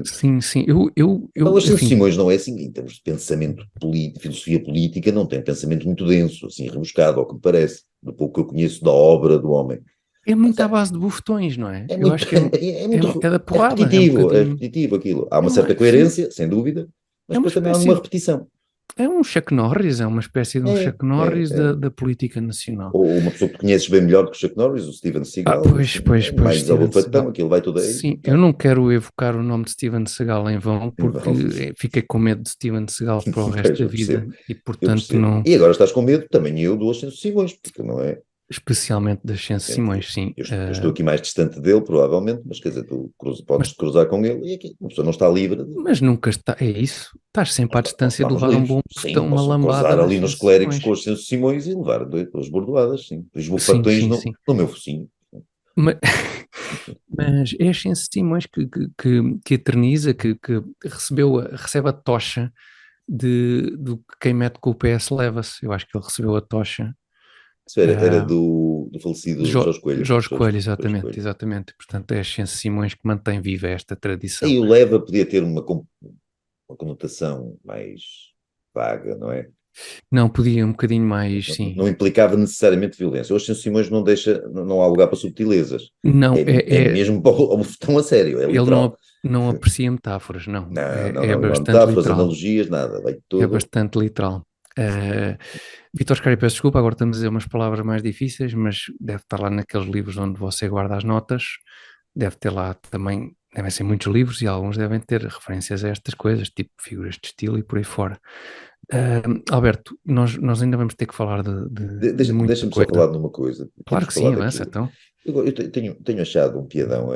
Sim. O Ascenso Simões não é assim, em termos de pensamento político, filosofia política, não tem pensamento muito denso, assim, rebuscado, ao que me parece, do pouco que eu conheço da obra do homem. É muito à base de bufetões, não é? Eu acho que é muito cada porrada. É repetitivo aquilo. Há uma certa coerência, sem dúvida, mas depois também há uma repetição. É um Chuck Norris, é uma espécie de um É, Chuck é, Norris é. da política nacional. Ou uma pessoa que tu conheces bem melhor que o Chuck Norris, o Steven Ah, Seagal, pois, assim, pois, é pois, mais Steven desabofatão, Seagal. aquilo vai tudo aí, Sim, eu não, não quero evocar o nome de Steven Seagal em vão, porque vamos, fiquei com medo de Steven Seagal para o resto pois, da eu vida percebo, e, eu portanto, percebo. não, E agora estás com medo, também eu, do Oceano Simões, porque não é, especialmente das Ciências é, Simões, sim. eu estou aqui mais distante dele, provavelmente, mas quer dizer, podes Mas, cruzar com ele, e aqui, uma pessoa não está livre de, mas nunca está, é isso. Estás sempre à distância lá de nos levar um livros, bom sim, bofetão, uma posso lambada cruzar das ali nos Ciências clérigos com Simões. os seus Simões e levar duas bordoadas, sim, os Sim, bufatões sim, sim. no meu focinho. Mas, mas é as Ciências Simões que eterniza, que recebe a tocha do que quem mete com o PS leva-se. Eu acho que ele recebeu a tocha. Isso era ah, do de falecido Jorge Coelho. Jorge Coelho, Jorge exatamente, Coelho. exatamente. Portanto, é a Ciências Simões que mantém viva esta tradição. Aí o leva podia ter uma conotação mais vaga, não é? Não, podia um bocadinho mais, Não, sim. não implicava necessariamente violência. Hoje, São Simões não deixa, não há lugar para subtilezas. Não, É mesmo ao botão a sério, é ele literal. não aprecia metáforas, não. Não, não, É não, não há bastante metáforas, literal. analogias, nada, vai É tudo. bastante literal. Uh, Vitor Scari, peço desculpa, agora estamos a dizer umas palavras mais difíceis, mas deve estar lá naqueles livros onde você guarda as notas, deve ter lá também, devem ser muitos livros e alguns devem ter referências a estas coisas, tipo figuras de estilo e por aí fora. Alberto, nós ainda vamos ter que falar de muita Deixa-me só coisa. falar de uma coisa. Claro Temos que que sim, falar avança daquilo. então. Eu tenho achado um piadão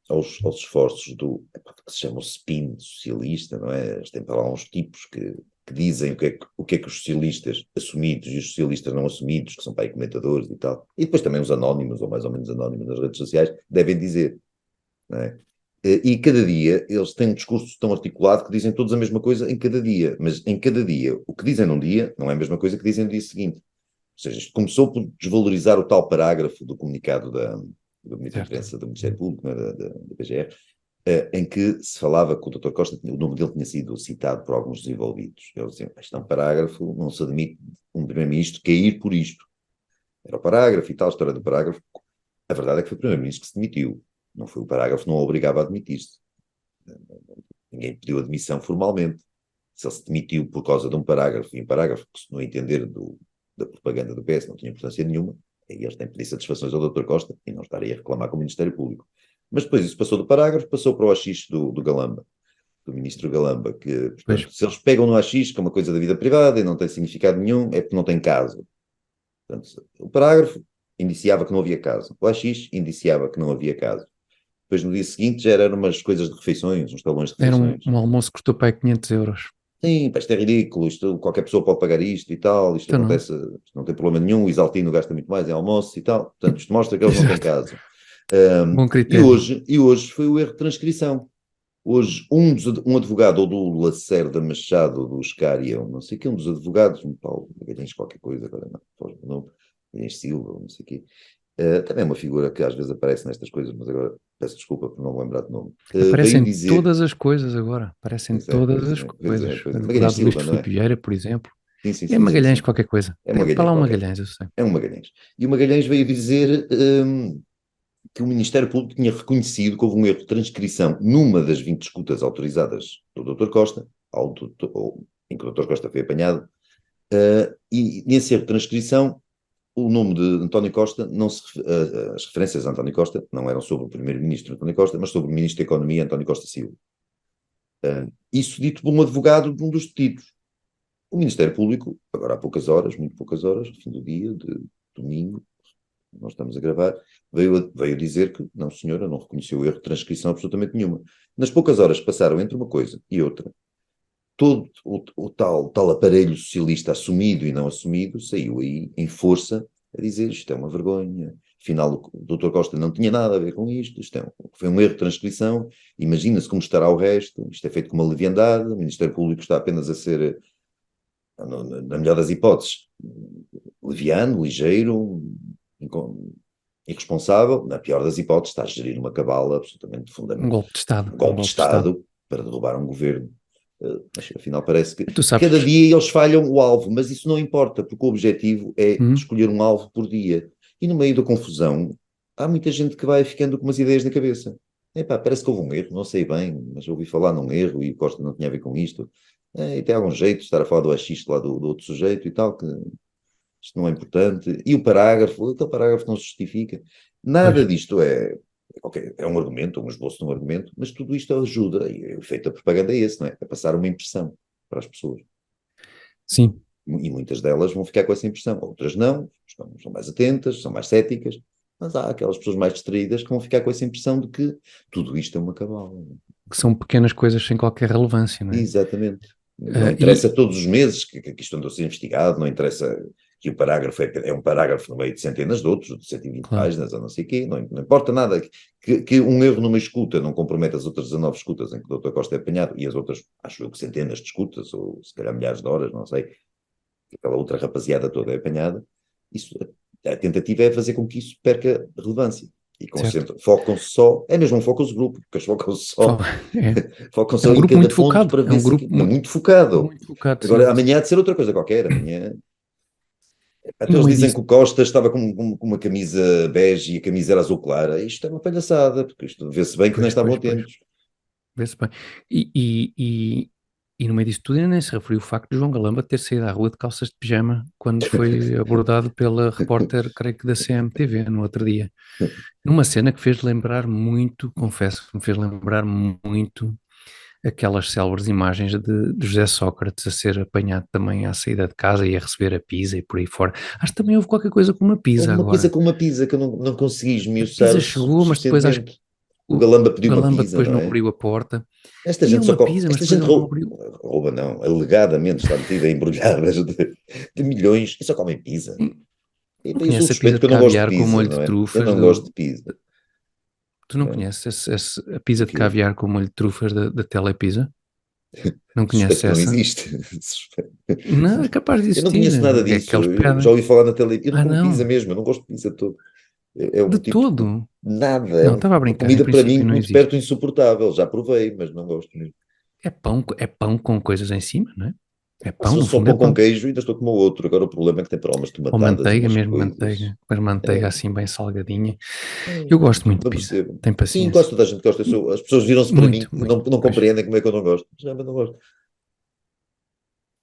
aos esforços que se chama o spin socialista, não é? Tem para lá uns tipos que dizem o que é que os socialistas assumidos e os socialistas não assumidos, que são para aí comentadores e tal, e depois também os anónimos, ou mais ou menos anónimos nas redes sociais, devem dizer, não é? E cada dia eles têm um discurso tão articulado que dizem todos a mesma coisa em cada dia, mas em cada dia o que dizem num dia não é a mesma coisa que dizem no dia seguinte. Ou seja, isto começou por desvalorizar o tal parágrafo do comunicado do Gabinete de Certo. Imprensa do Ministério Público, não é, da PGR, em que se falava que o Dr. Costa, o nome dele tinha sido citado por alguns dos envolvidos. Eles diziam, isto é um parágrafo, não se admite um Primeiro-Ministro cair por isto. Era o parágrafo e tal, a história do parágrafo. A verdade é que foi o Primeiro-Ministro que se demitiu. Não foi o parágrafo, não o obrigava a admitir-se. Ninguém pediu admissão formalmente. Se ele se demitiu por causa de um parágrafo, e um parágrafo que, no entender da propaganda do PS, não tinha importância nenhuma, aí eles têm que pedir satisfações ao Dr. Costa e não estarem a reclamar com o Ministério Público. Mas depois isso passou do parágrafo, passou para o AX do Galamba, do Ministro Galamba, que, Pois, portanto, se eles pegam no AX, que é uma coisa da vida privada e não tem significado nenhum, é porque não tem caso. Portanto, o parágrafo indiciava que não havia caso. O AX indiciava que não havia caso. Depois, no dia seguinte, já eram umas coisas de refeições, uns talões de era refeições. um almoço que custou para aí 500 euros. Sim, pá, isto é ridículo, isto, qualquer pessoa pode pagar isto e tal, isto Então não. acontece, isto não tem problema nenhum, o Isaltino gasta muito mais em almoço e tal, portanto, isto mostra que eles não têm Exato. caso. Bom E critério. hoje foi o erro de transcrição. Hoje, um advogado, ou do Lacerda Machado, ou do Oscaria, ou não sei o que, um dos advogados, um Paulo Magalhães qualquer coisa, agora não, Magalhães Silva, ou não sei o quê, também é uma figura que às vezes aparece nestas coisas, mas agora peço desculpa por não me lembrar de nome, veio Aparecem dizer, todas as coisas agora. Aparecem pois é, todas pois as é, pois coisas. é, pois é, Magalhães Advogado Luís Silva, de não Filipe é? Vieira, por exemplo. Sim, sim, É sim, sim, Magalhães sim. qualquer coisa. É um Tem para Magalhães lá um qualquer. Magalhães, eu sei. É um Magalhães. E o Magalhães veio dizer que o Ministério Público tinha reconhecido que houve um erro de transcrição numa das 20 escutas autorizadas do Dr. Costa, em que o Dr. Costa foi apanhado, e nesse erro de transcrição, o nome de António Costa, as referências a António Costa não eram sobre o Primeiro-Ministro António Costa, mas sobre o Ministro da Economia António Costa Silva. Isso dito por um advogado de um dos detidos. O Ministério Público, agora há poucas horas, muito poucas horas, fim do dia, de domingo, nós estamos a gravar, veio dizer que, não senhora, não reconheceu o erro de transcrição absolutamente nenhuma. Nas poucas horas que passaram entre uma coisa e outra, todo o tal aparelho socialista assumido e não assumido saiu aí em força a dizer isto é uma vergonha, afinal o Dr. Costa não tinha nada a ver com isto foi um erro de transcrição, imagina-se como estará o resto, isto é feito com uma leviandade, o Ministério Público está apenas a ser, na melhor das hipóteses, leviano, ligeiro, irresponsável, na pior das hipóteses, está a gerir uma cabala absolutamente Um fundamental, golpe de Estado. um Um golpe de golpe de Estado. Estado para derrubar um governo. Mas afinal parece que Tu cada sabes. dia eles falham o alvo, mas isso não importa, porque o objetivo é Hum? escolher um alvo por dia. E no meio da confusão, há muita gente que vai ficando com umas ideias na cabeça. Epá, parece que houve um erro, não sei bem, mas ouvi falar num erro e o Costa não tinha a ver com isto. E tem algum jeito de estar a falar do axisto lá do outro sujeito e tal, que isto não é importante. E o parágrafo, aquele parágrafo não se justifica. Pois, Nada disto ok, é um argumento, um esboço de um argumento, mas tudo isto ajuda, e o efeito da propaganda é esse, não é? É passar uma impressão para as pessoas. sim, E muitas delas vão ficar com essa impressão, outras não, são mais atentas, são mais céticas, mas há aquelas pessoas mais distraídas que vão ficar com essa impressão de que tudo isto é uma cabala. que são pequenas coisas sem qualquer relevância, não é? Exatamente. Não E interessa todos os meses que isto andou a ser investigado, não interessa que o parágrafo é um parágrafo no meio de centenas de outros, de 120 claro, páginas, ou não sei o quê, não importa nada que um erro numa escuta não comprometa as outras 19 escutas em que o Dr. Costa é apanhado, e as outras, acho eu que centenas de escutas, ou se calhar milhares de horas, não sei, aquela outra rapaziada toda é apanhada, isso, a tentativa é fazer com que isso perca relevância. E certo. focam-se só, é mesmo um focus group, porque eles focam-se só, É, focam é só um em grupo cada muito ponto focado, para é ver um se grupo aquilo é muito focado. muito focado, sim, Agora, sim. amanhã há de ser outra coisa qualquer, amanhã. E Até no eles meio dizem disso, que o Costa estava com uma camisa bege e a camisa era azul clara. Isto é uma palhaçada, porque isto vê-se bem que não pois, estavam pois, pois, atentos. vê-se bem. E, e, e, e no meio disso tudo ainda nem se referiu o facto de João Galamba ter saído à rua de calças de pijama quando foi abordado pela repórter, creio que da CMTV, no outro dia. Numa cena que fez lembrar muito, confesso, que me fez lembrar muito aquelas célebres imagens de José Sócrates a ser apanhado também à saída de casa e a receber a pizza e por aí fora. Acho que também houve qualquer coisa com uma Houve pizza uma coisa agora. com uma pizza que eu não consegui A esmiuçar pizza o chegou, mas depois acho que suficientemente. O Galamba pediu uma Galamba pizza, depois não não é? abriu a porta. Esta Queria gente uma pizza, mas esta depois gente ele não abriu. rouba não, alegadamente está metida em embrulhadas de milhões e só comem pizza. E, Não pá, eu sou conhece a suspeito pizza que de eu não gosto de caviar com pizza, molho de não é? Eu trufas não gosto de do... pizza. Tu não Não é? conheces a O pizza de quê? caviar com molho de trufas da Telepizza? Não Suspeito conheces que não essa? existe. Suspeito. Não, é capaz de Eu não existir. conheço nada É que disso. eles Eu já pedem. ouvi falar na tele. Eu não Ah, como pizza não. mesmo. Eu não gosto de pizza todo. É De um tipo de todo. nada. É Não, estava a uma brincar. Em comida para mim princípio não muito existe. perto insuportável. Já provei, mas não gosto mesmo. É pão com coisas em cima, não é? É Se pão, no fosse só fundo é pão com pão. queijo, ainda estou como o outro. Agora o problema é que tem para umas Ou tomatadas e manteiga, umas mesmo coisas. manteiga. Mas manteiga É, assim bem salgadinha. Eu gosto muito de não pizza. percebo. Tem Sim, quase paciência. toda a gente gosta. As pessoas viram-se para mim Muito, que muito. não Pois, compreendem como é que eu não gosto. Já, mas não gosto.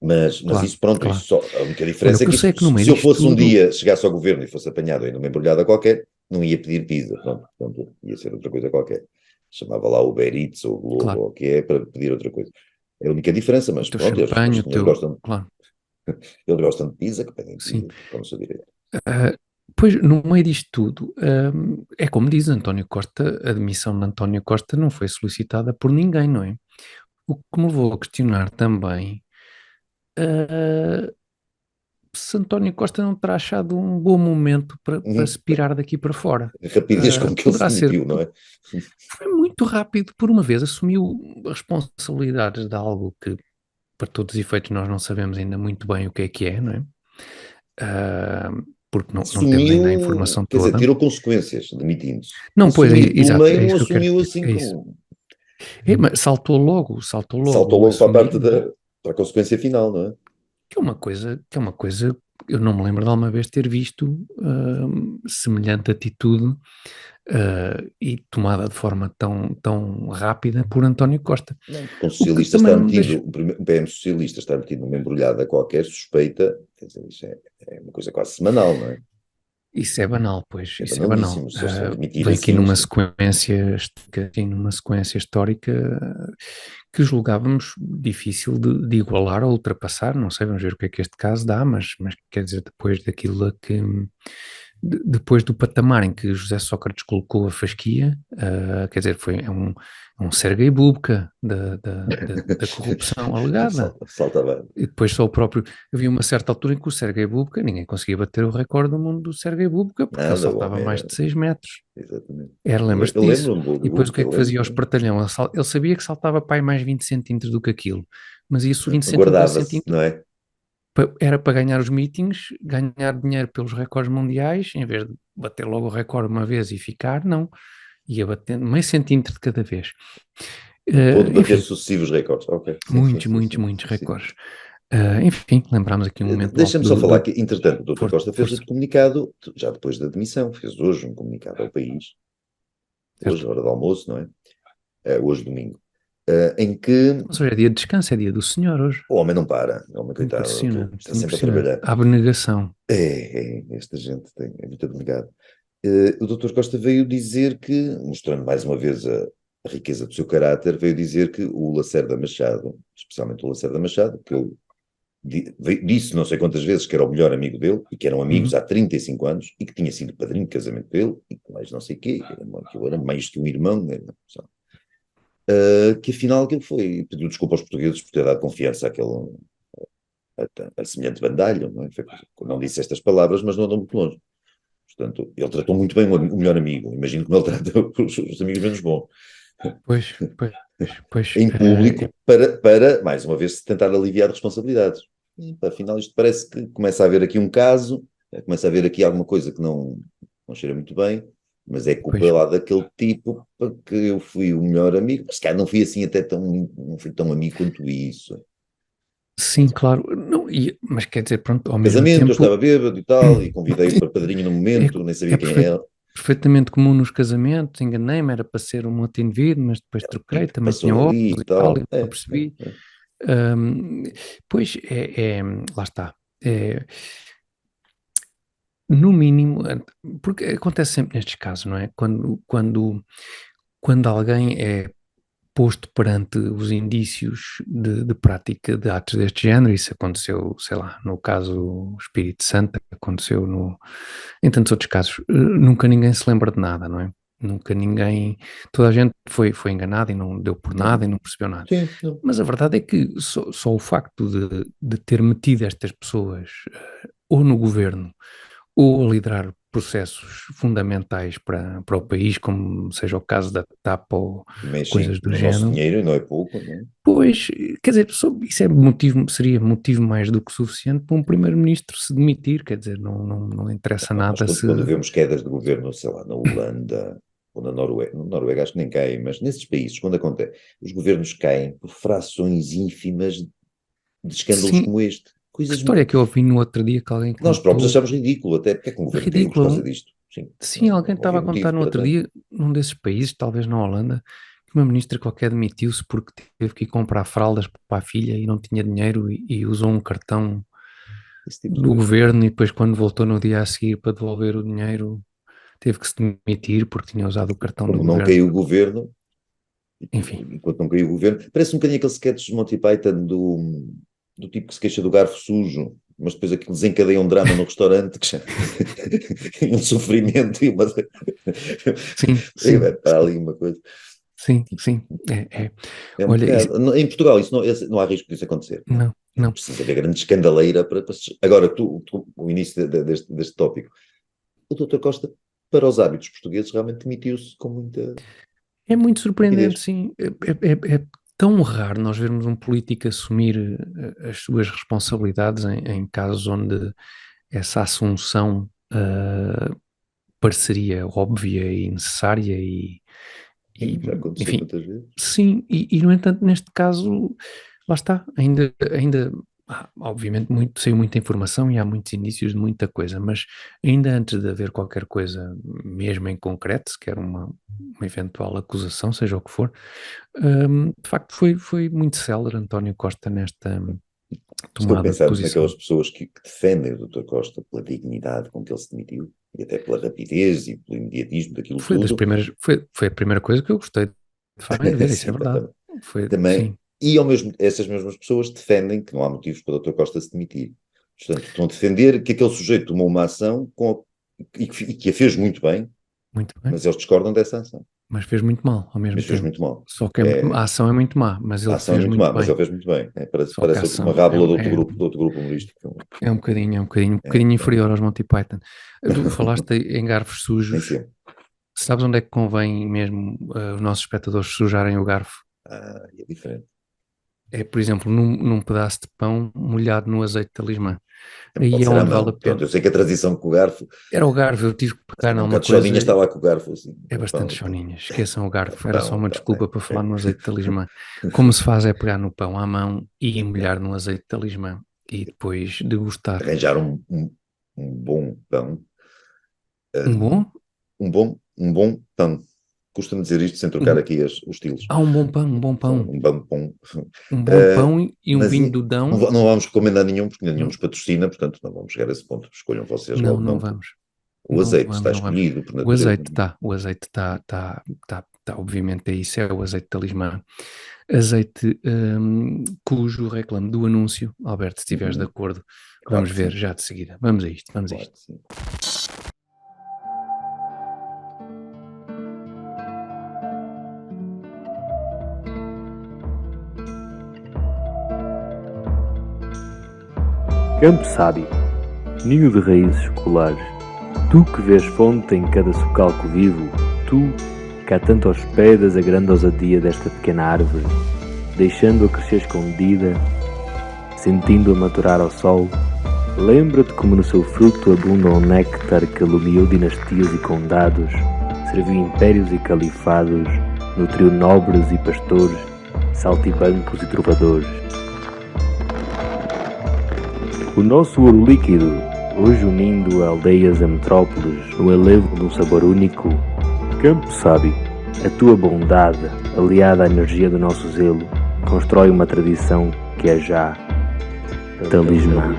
Mas claro, isso, pronto, claro. isso só. A única Olha, o diferença é que eu que sei é que no meio se eu disto fosse um tudo. dia, chegasse ao governo e fosse apanhado em uma embrulhada qualquer, não ia pedir pizza. Pronto, ia ser outra coisa qualquer. Chamava lá o Uber Eats ou o Globo Claro. ou o que é para pedir outra coisa. É a única diferença, O mas teu pronto, champanhe, os o senhores teu. gostam, Claro, eles gostam de pizza, que pedem sim. pizza, como se direito. Ah, pois, no meio disto tudo, é como diz António Costa, a demissão de António Costa não foi solicitada por ninguém, não é? O que me levou a questionar também, ah, se António Costa não terá achado um bom momento para se pirar daqui para fora. A rapidez com que ele se Poderá ser, demitiu, não é? foi muito rápido, por uma vez assumiu responsabilidades de algo que, para todos os efeitos, nós não sabemos ainda muito bem o que é, não é? Ah, porque não temos ainda a Assumiu, informação quer dizer, toda. tirou consequências, demitindo-se. Não, pois, Assumiu pelo exato, é meio, não isto que eu quero assumiu dizer, assim é isso. como. Mas saltou Saltou logo, logo para a assumiu, parte para a consequência final, não é? que é uma coisa, eu não me lembro de alguma vez ter visto semelhante atitude e tomada de forma tão rápida por António Costa. Não, porque um O que socialista também está não me metido, deixa. um PM socialista está metido numa embrulhada qualquer suspeita, quer dizer, isso é uma coisa quase semanal, não é? Isso é banal, pois, É isso é banal. banalíssimo, só se demitir Vem aqui assim. numa sequência histórica que julgávamos difícil de igualar ou ultrapassar. Não sei, vamos ver o que é que este caso dá, mas quer dizer, depois daquilo que. Depois do patamar em que José Sócrates colocou a fasquia, quer dizer, é um Sergei Bubka da corrupção alegada. Salta bem. E depois só o próprio. Havia uma certa altura em que o Sergei Bubka, ninguém conseguia bater o recorde do mundo do Sergei Bubka, porque ele Nada, o saltava homem mais era. de 6 metros. Exatamente. Lembras-te Eu disso? lembro-me E depois o que é Eu que fazia ao lembro-me. espertalhão? Ele sabia que saltava para aí mais 20 centímetros do que aquilo, mas isso 20 Guardava-se, centímetros não é? era para ganhar os meetings, ganhar dinheiro pelos recordes mundiais, em vez de bater logo o recorde uma vez e ficar, não. Ia batendo meio centímetro de cada vez. Pôde bater Enfim, sucessivos recordes. Ok, sim, sim, muitos, sim, muitos, sim, muitos sim, sim. recordes. Enfim, lembramos aqui um momento alto Deixa-me só falar do que, entretanto, o Dr. Costa fez força, outro comunicado, já depois da demissão, fez hoje um comunicado ao país, hoje, certo? hora do almoço, não é? Hoje, domingo. em que Ou seja, é dia de descanso, é dia do Senhor hoje. o homem não para, o homem, coitado, aquilo Impressionante, está sempre a impressionante. trabalhar. A abnegação. Esta gente é muito abnegada. O Dr. Costa veio dizer que, mostrando mais uma vez a riqueza do seu caráter, veio dizer que o Lacerda Machado, especialmente o Lacerda Machado, que ele disse não sei quantas vezes que era o melhor amigo dele e que eram amigos Uhum. há 35 anos e que tinha sido padrinho de casamento dele e que mais não sei o quê, que ele era mais que um irmão, né, que afinal aquilo foi, pediu desculpa aos portugueses por ter dado confiança a semelhante bandalho, não é? Não disse estas palavras, mas não andou muito longe. Portanto, ele tratou muito bem o melhor amigo. Imagino como ele trata os amigos menos bons. Pois, pois, pois. Em público, para, mais uma vez, tentar aliviar responsabilidades. E, afinal, isto parece que começa a haver aqui um caso, começa a haver aqui alguma coisa que não cheira muito bem, mas é culpa pois. lá daquele tipo porque eu fui o melhor amigo. Mas, cara, não fui assim até não fui tão amigo quanto isso. Sim, claro. Não, mas quer dizer, pronto, ao mesmo Casamento, eu tempo, estava bêbado e tal, e convidei-o para padrinho no é, momento, nem sabia é quem era. perfeitamente comum nos casamentos, enganei-me, era para ser um outro indivíduo, mas depois O troquei, tipo que também tinha passou ali óculos e e tal, e tal. não percebi. Hum, Pois, lá está. É, no mínimo, porque acontece sempre nestes casos, não é? Quando alguém é posto perante os indícios de prática de atos deste género, isso aconteceu, sei lá, no caso Espírito Santo, aconteceu em tantos outros casos, nunca ninguém se lembra de nada, não é? Nunca ninguém, toda a gente foi enganada e não deu por nada e não percebeu nada. Sim, não. Mas a verdade é que só o facto de ter metido estas pessoas ou no governo ou a liderar processos fundamentais para o país, como seja o caso da TAP ou Mexem coisas do no nosso género, dinheiro e não é pouco, não é? pois, quer dizer, isso é motivo, seria motivo mais do que suficiente para um primeiro-ministro se demitir, quer dizer, não interessa Não, mas nada quando, se... quando vemos quedas de governo, sei lá, na Holanda ou na Noruega acho que nem caem, mas nesses países, quando acontece, os governos caem por frações ínfimas de escândalos Sim, como este. que Coisas história é que eu ouvi no outro dia que alguém que nós próprios contou, achamos ridículo, até porque é que um governo caiu por causa ridículo, disto. Sim, sim, não, alguém não havia estava a contar motivo no para outro tanto. dia, num desses países, talvez na Holanda, que uma ministra qualquer demitiu-se porque teve que ir comprar fraldas para a filha e não tinha dinheiro e usou um cartão Esse tipo de do coisas. governo e depois quando voltou no dia a seguir para devolver o dinheiro teve que se demitir porque tinha usado o cartão do Quando não governo. caiu o governo, Enfim, enquanto não caiu o governo, parece um bocadinho aquele sketch de Monty Python do tipo que se queixa do garfo sujo, mas depois aquilo desencadeia um drama no restaurante, e um sofrimento e uma. sim, E sim, vai para ali uma coisa. sim, sim, é. É um Olha, isso, bocado. Em Portugal, isso não há risco disso acontecer. Não. não, não. Precisa haver grande escandaleira Agora, o início deste tópico. O Dr. Costa, para os hábitos portugueses, realmente demitiu-se com muita É muito surpreendente, rapidez. sim. É tão raro nós vermos um político assumir as suas responsabilidades em casos onde essa assunção pareceria óbvia e necessária e, Sim, já aconteceu enfim, tantas vezes. sim, no entanto, neste caso, lá está, ainda obviamente saiu muita informação e há muitos indícios de muita coisa, mas ainda antes de haver qualquer coisa, mesmo em concreto, sequer uma eventual acusação, seja o que for, de facto foi muito célere António Costa nesta Estou a tomada de pensar naquelas posição. pessoas que defendem o Dr. Costa pela dignidade com que ele se demitiu e até pela rapidez e pelo imediatismo daquilo tudo. Foi a primeira coisa que eu gostei de facto de ver, isso é Sim, verdade. Foi, também. sim, E essas mesmas pessoas defendem que não há motivos para o Dr. Costa se demitir. Portanto, estão a defender que aquele sujeito tomou uma ação e que a fez muito bem, muito bem. mas eles discordam dessa ação. Mas fez muito mal ao mesmo Mas fez tempo. muito mal. Só que a ação é muito má, mas A ele ação é fez muito muito má, mas bem. ele fez muito bem. Parece, Só que a parece uma ação rábula de outro grupo humorístico. um É, bocadinho é, inferior aos Monty Python. Tu falaste em garfos nem sujos. sempre. Sabes onde é que convém mesmo os nossos espectadores sujarem o garfo? É diferente. É, por exemplo, num pedaço de pão molhado no azeite de talismã. Também Aí pode é ser à onde vale a mão. pena. Pronto, eu sei que a transição com o garfo, Era o garfo, eu tive que pegar também um numa bocado de coisa, choninha está lá com o garfo, assim, é no bastante pão. choninhas. Esqueçam o garfo, era só Pão, uma então, desculpa para falar no azeite de talismã. Como se faz é pegar no pão à mão e molhar no azeite de talismã e depois degustar. arranjar um bom pão, Um uh, bom? um bom pão. Custa-me dizer isto sem trocar aqui os estilos. Um bom pão, um bom pão. Um bom pão. Um bom pão e um Mas vinho do Dão. não vamos recomendar nenhum, porque nenhum nos patrocina, portanto não vamos chegar a esse ponto. Escolham vocês logo. Não vamos. O azeite está escolhido por natureza. O azeite está obviamente é isso, é o azeite talismã. Azeite cujo reclamo do anúncio, Alberto, se estiveres de acordo, vamos ver já de seguida. Vamos a isto. Sim. Campo sábio, ninho de raízes escolares, tu que vês fonte em cada socalco vivo, tu que há tanto hospedas a grande ousadia desta pequena árvore, deixando-a crescer escondida, sentindo-a maturar ao sol, lembra-te como no seu fruto abunda o néctar que alumiou dinastias e condados, serviu impérios e califados, nutriu nobres e pastores, saltibancos e trovadores. O nosso ouro líquido, hoje unindo aldeias a metrópoles no elevo de um sabor único, campo sábio, a tua bondade, aliada à energia do nosso zelo, constrói uma tradição que é já talismã.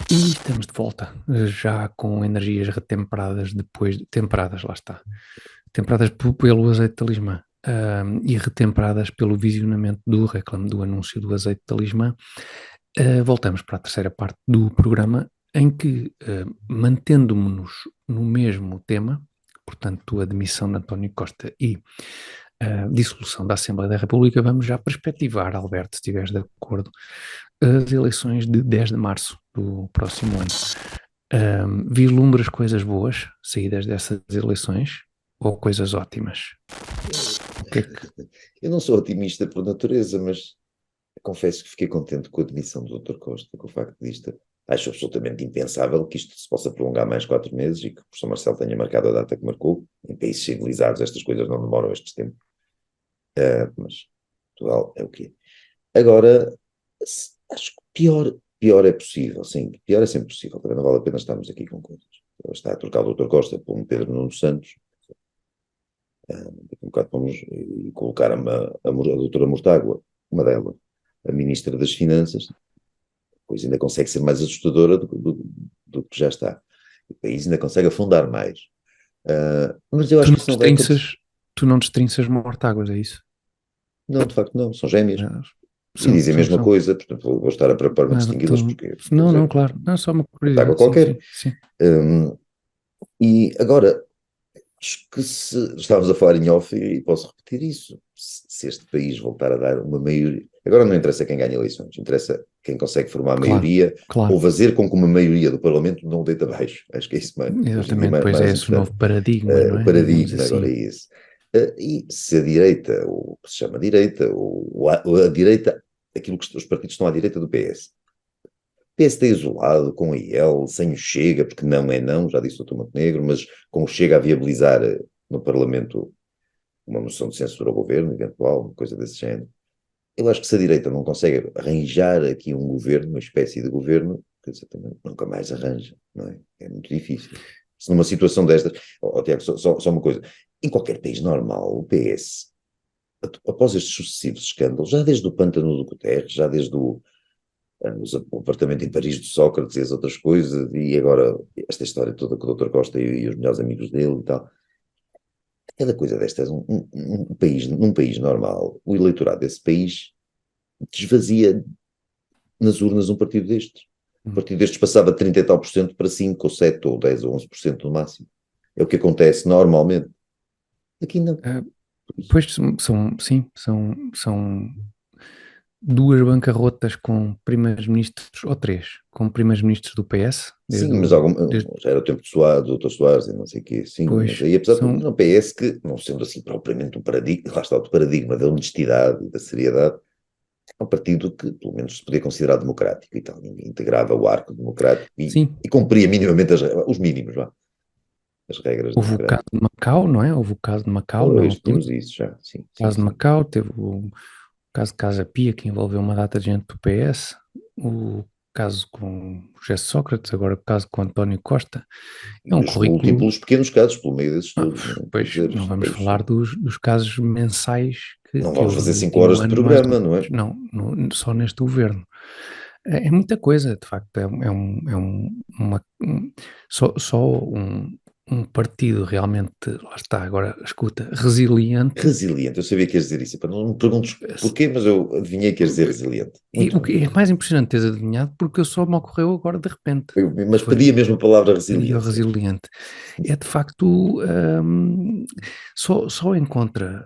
E estamos de volta, já com energias retemperadas temperadas, lá está, temperadas pelo azeite talismã. E retemperadas pelo visionamento do reclame do anúncio do azeite talismã, voltamos para a terceira parte do programa, em que, mantendo-nos no mesmo tema, portanto, a demissão de António Costa e a dissolução da Assembleia da República, vamos já perspectivar, Alberto, se estiveres de acordo, as eleições de 10 de março do próximo ano. Vislumbras coisas boas saídas dessas eleições ou coisas ótimas? Eu não sou otimista por natureza, mas confesso que fiquei contente com a demissão do Dr. Costa, com o facto disto. Acho absolutamente impensável que isto se possa prolongar mais 4 meses e que o professor Marcelo tenha marcado a data que marcou. Em países civilizados estas coisas não demoram estes tempos. Mas Portugal é o quê? Agora, acho que pior é possível, sim. Pior é sempre possível. Também não vale a pena estarmos aqui com coisas. Está a trocar o Dr. Costa por um Pedro Nuno Santos. Daqui um bocado vamos colocar a doutora Mortágua, uma delas, a Ministra das Finanças, pois ainda consegue ser mais assustadora do que já está. O país ainda consegue afundar mais. Mas eu acho que isso não vai acontecer. Tu não destrinças Mortáguas, é isso? Não, de facto não, são gêmeas. E dizem a mesma coisa, portanto vou estar a preparar-me a distingui-las porque... Não, claro, não é só uma curiosidade. Mortágua qualquer. Sim. E agora... Acho que se estávamos a falar em off e posso repetir isso, se este país voltar a dar uma maioria, agora não interessa quem ganha eleições, interessa quem consegue formar a maioria ou fazer com que uma maioria do Parlamento não o deite abaixo. Acho que é isso mais. Exatamente, pois é esse o novo paradigma, não é? O paradigma agora é esse. E se a direita, ou o que se chama direita, ou a direita, aquilo que os partidos estão à direita do PS, PSD isolado, com a IEL, sem o Chega, porque não é não, já disse o Dr. Montenegro, mas com o Chega a viabilizar no Parlamento uma moção de censura ao governo, eventual, uma coisa desse género. Eu acho que se a direita não consegue arranjar aqui um governo, uma espécie de governo, quer dizer, também nunca mais arranja, não é? É muito difícil. Se numa situação destas... Tiago, só uma coisa. Em qualquer país normal, o PS, após estes sucessivos escândalos, já desde o pântano do Guterres, já desde o apartamento em Paris de Sócrates e as outras coisas, e agora esta história toda com o Dr. Costa e os melhores amigos dele e tal. Cada coisa destas, num país normal, o eleitorado desse país desvazia nas urnas um partido destes. Um partido destes passava de 30 e tal % para 5 ou 7 ou 10 ou 11% no máximo. É o que acontece normalmente. Aqui não. Pois são duas bancarrotas com primeiros-ministros, ou 3, com primeiros-ministros do PS. Sim, mas já era o tempo do Dr. Soares e não sei o quê. Sim, pois, mas aí apesar de um PS que, não sendo assim propriamente um paradigma, lá está o paradigma da honestidade e da seriedade, é um partido que pelo menos se podia considerar democrático e tal, integrava o arco democrático e cumpria minimamente os mínimos, as regras. Houve o caso de Macau, não é? Houve o caso de Macau. Pois, tínhamos isso já, sim. O caso de Macau, teve o caso de Casa Pia, que envolveu uma data de gente do PS, o caso com José Sócrates, agora o caso com António Costa, é E um os currículo. múltiplos pequenos casos pelo meio desses todos. Quer Pois, dizer, não vamos depois falar dos casos mensais não que vamos houve fazer no 5 último horas de ano, mais ou programa, não menos. é? Não, só neste governo. É muita coisa, de facto. Um partido realmente, lá está, agora escuta, resiliente. Resiliente, eu sabia que ias dizer isso. Epá, não me perguntes porquê, mas eu adivinhei que ias dizer resiliente. E Muito o que bem. é mais impressionante teres adivinhado, porque só me ocorreu agora de repente. Mas pedi a mesma palavra Seria resiliência. resiliente. É de facto, só encontra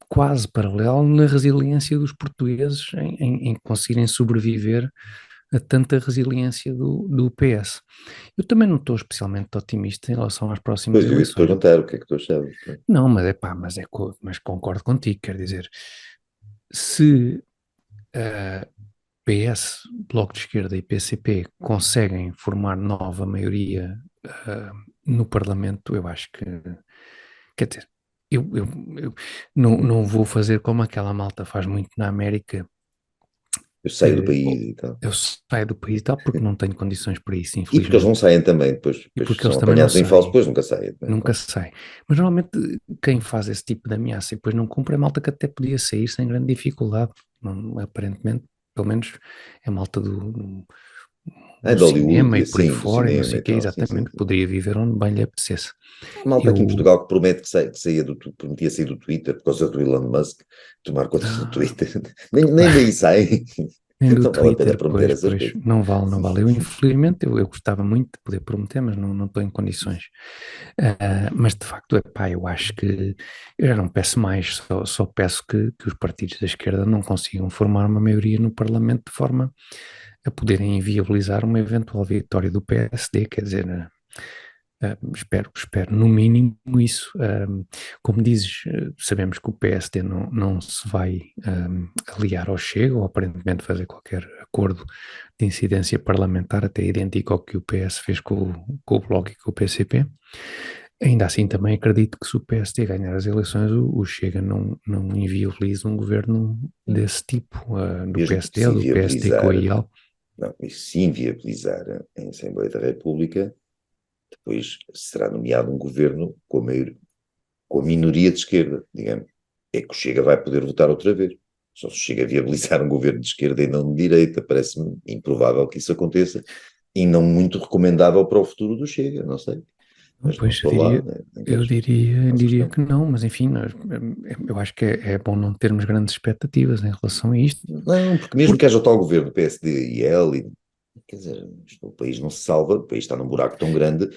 quase paralelo na resiliência dos portugueses em conseguirem sobreviver a tanta resiliência do PS. Eu também não estou especialmente otimista em relação às próximas Pois eu ia-te eleições. perguntar o que é que tu achavas. Não, mas é pá, mas concordo contigo, quer dizer, se PS, Bloco de Esquerda e PCP conseguem formar nova maioria no Parlamento, eu acho que, quer dizer, eu não vou fazer como aquela malta faz muito na América, Eu saio do que país e tal. eu saio do país e tal, porque não tenho condições para isso, E porque eles não infelizmente. saem também, depois, E depois porque eles são também não apanhados em falso, saem, depois nunca saem. Né? nunca Claro. saem. Mas normalmente quem faz esse tipo de ameaça e depois não cumpre é malta que até podia sair sem grande dificuldade. Aparentemente, pelo menos é malta Ah, do de Hollywood cinema e e por aí assim, do fora, e não cinema sei e o quê, tal. Sim, sim, exatamente, sim. poderia viver onde bem lhe apetecesse. A malta aqui em Eu, Portugal que promete que saía prometia sair do Twitter por causa do Elon Musk, tomar conta do ah, Twitter. Nem daí sai. nem do Não vale a pena Twitter, prometer pois, essas pois, coisas. não vale, não vale. Eu, infelizmente, eu gostava muito de poder prometer, mas não estou em condições. Mas, de facto, epá, eu acho que eu já não peço mais, só peço que os partidos da esquerda não consigam formar uma maioria no Parlamento de forma a poderem inviabilizar uma eventual vitória do PSD, quer dizer, espero no mínimo isso. Como dizes, sabemos que o PSD não se vai aliar ao Chega ou aparentemente fazer qualquer acordo de incidência parlamentar, até idêntico ao que o PS fez com o Bloco e com o PCP. Ainda assim, também acredito que se o PSD ganhar as eleições, o Chega não inviabiliza um governo desse tipo, do Mesmo que PSD se ou do PSD com inviabilizar, a IEL. não, e se inviabilizar em Assembleia da República, depois será nomeado um governo com a minoria de esquerda, digamos. É que o Chega vai poder votar outra vez. Só se Chega a viabilizar um governo de esquerda e não de direita. Parece-me improvável que isso aconteça e não muito recomendável para o futuro do Chega, não sei. Mas não Pois estou lá, né? Nem eu quero diria assustar. que não, mas enfim, eu acho que é bom não termos grandes expectativas em relação a isto, Não, porque mesmo que haja o tal governo PSD e L, quer dizer, o país não se salva, o país está num buraco tão grande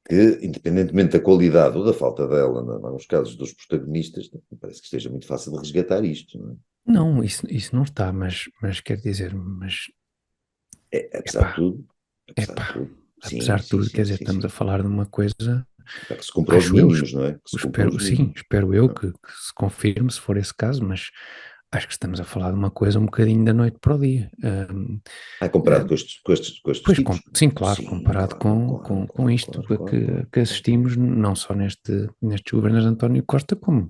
que, independentemente da qualidade ou da falta dela, nos casos dos protagonistas, parece que esteja muito fácil de resgatar isto, não é? não, isso não está, mas quer dizer, mas Apesar de epá, tudo, epá, sim, apesar de sim, tudo, quer sim, dizer, sim, estamos sim. a falar de uma coisa, Para que se cumpra os acho eu, mínimos, não é? Que se cumpra os sim, mínimos. espero eu Não. que se confirme, se for esse caso, mas acho que estamos a falar de uma coisa um bocadinho da noite para o dia. Comparado com estes Pois, tipos? sim, claro, Sim, comparado claro, com claro, isto claro, claro, claro, que claro, claro. assistimos, não só nestes governos de António Costa, como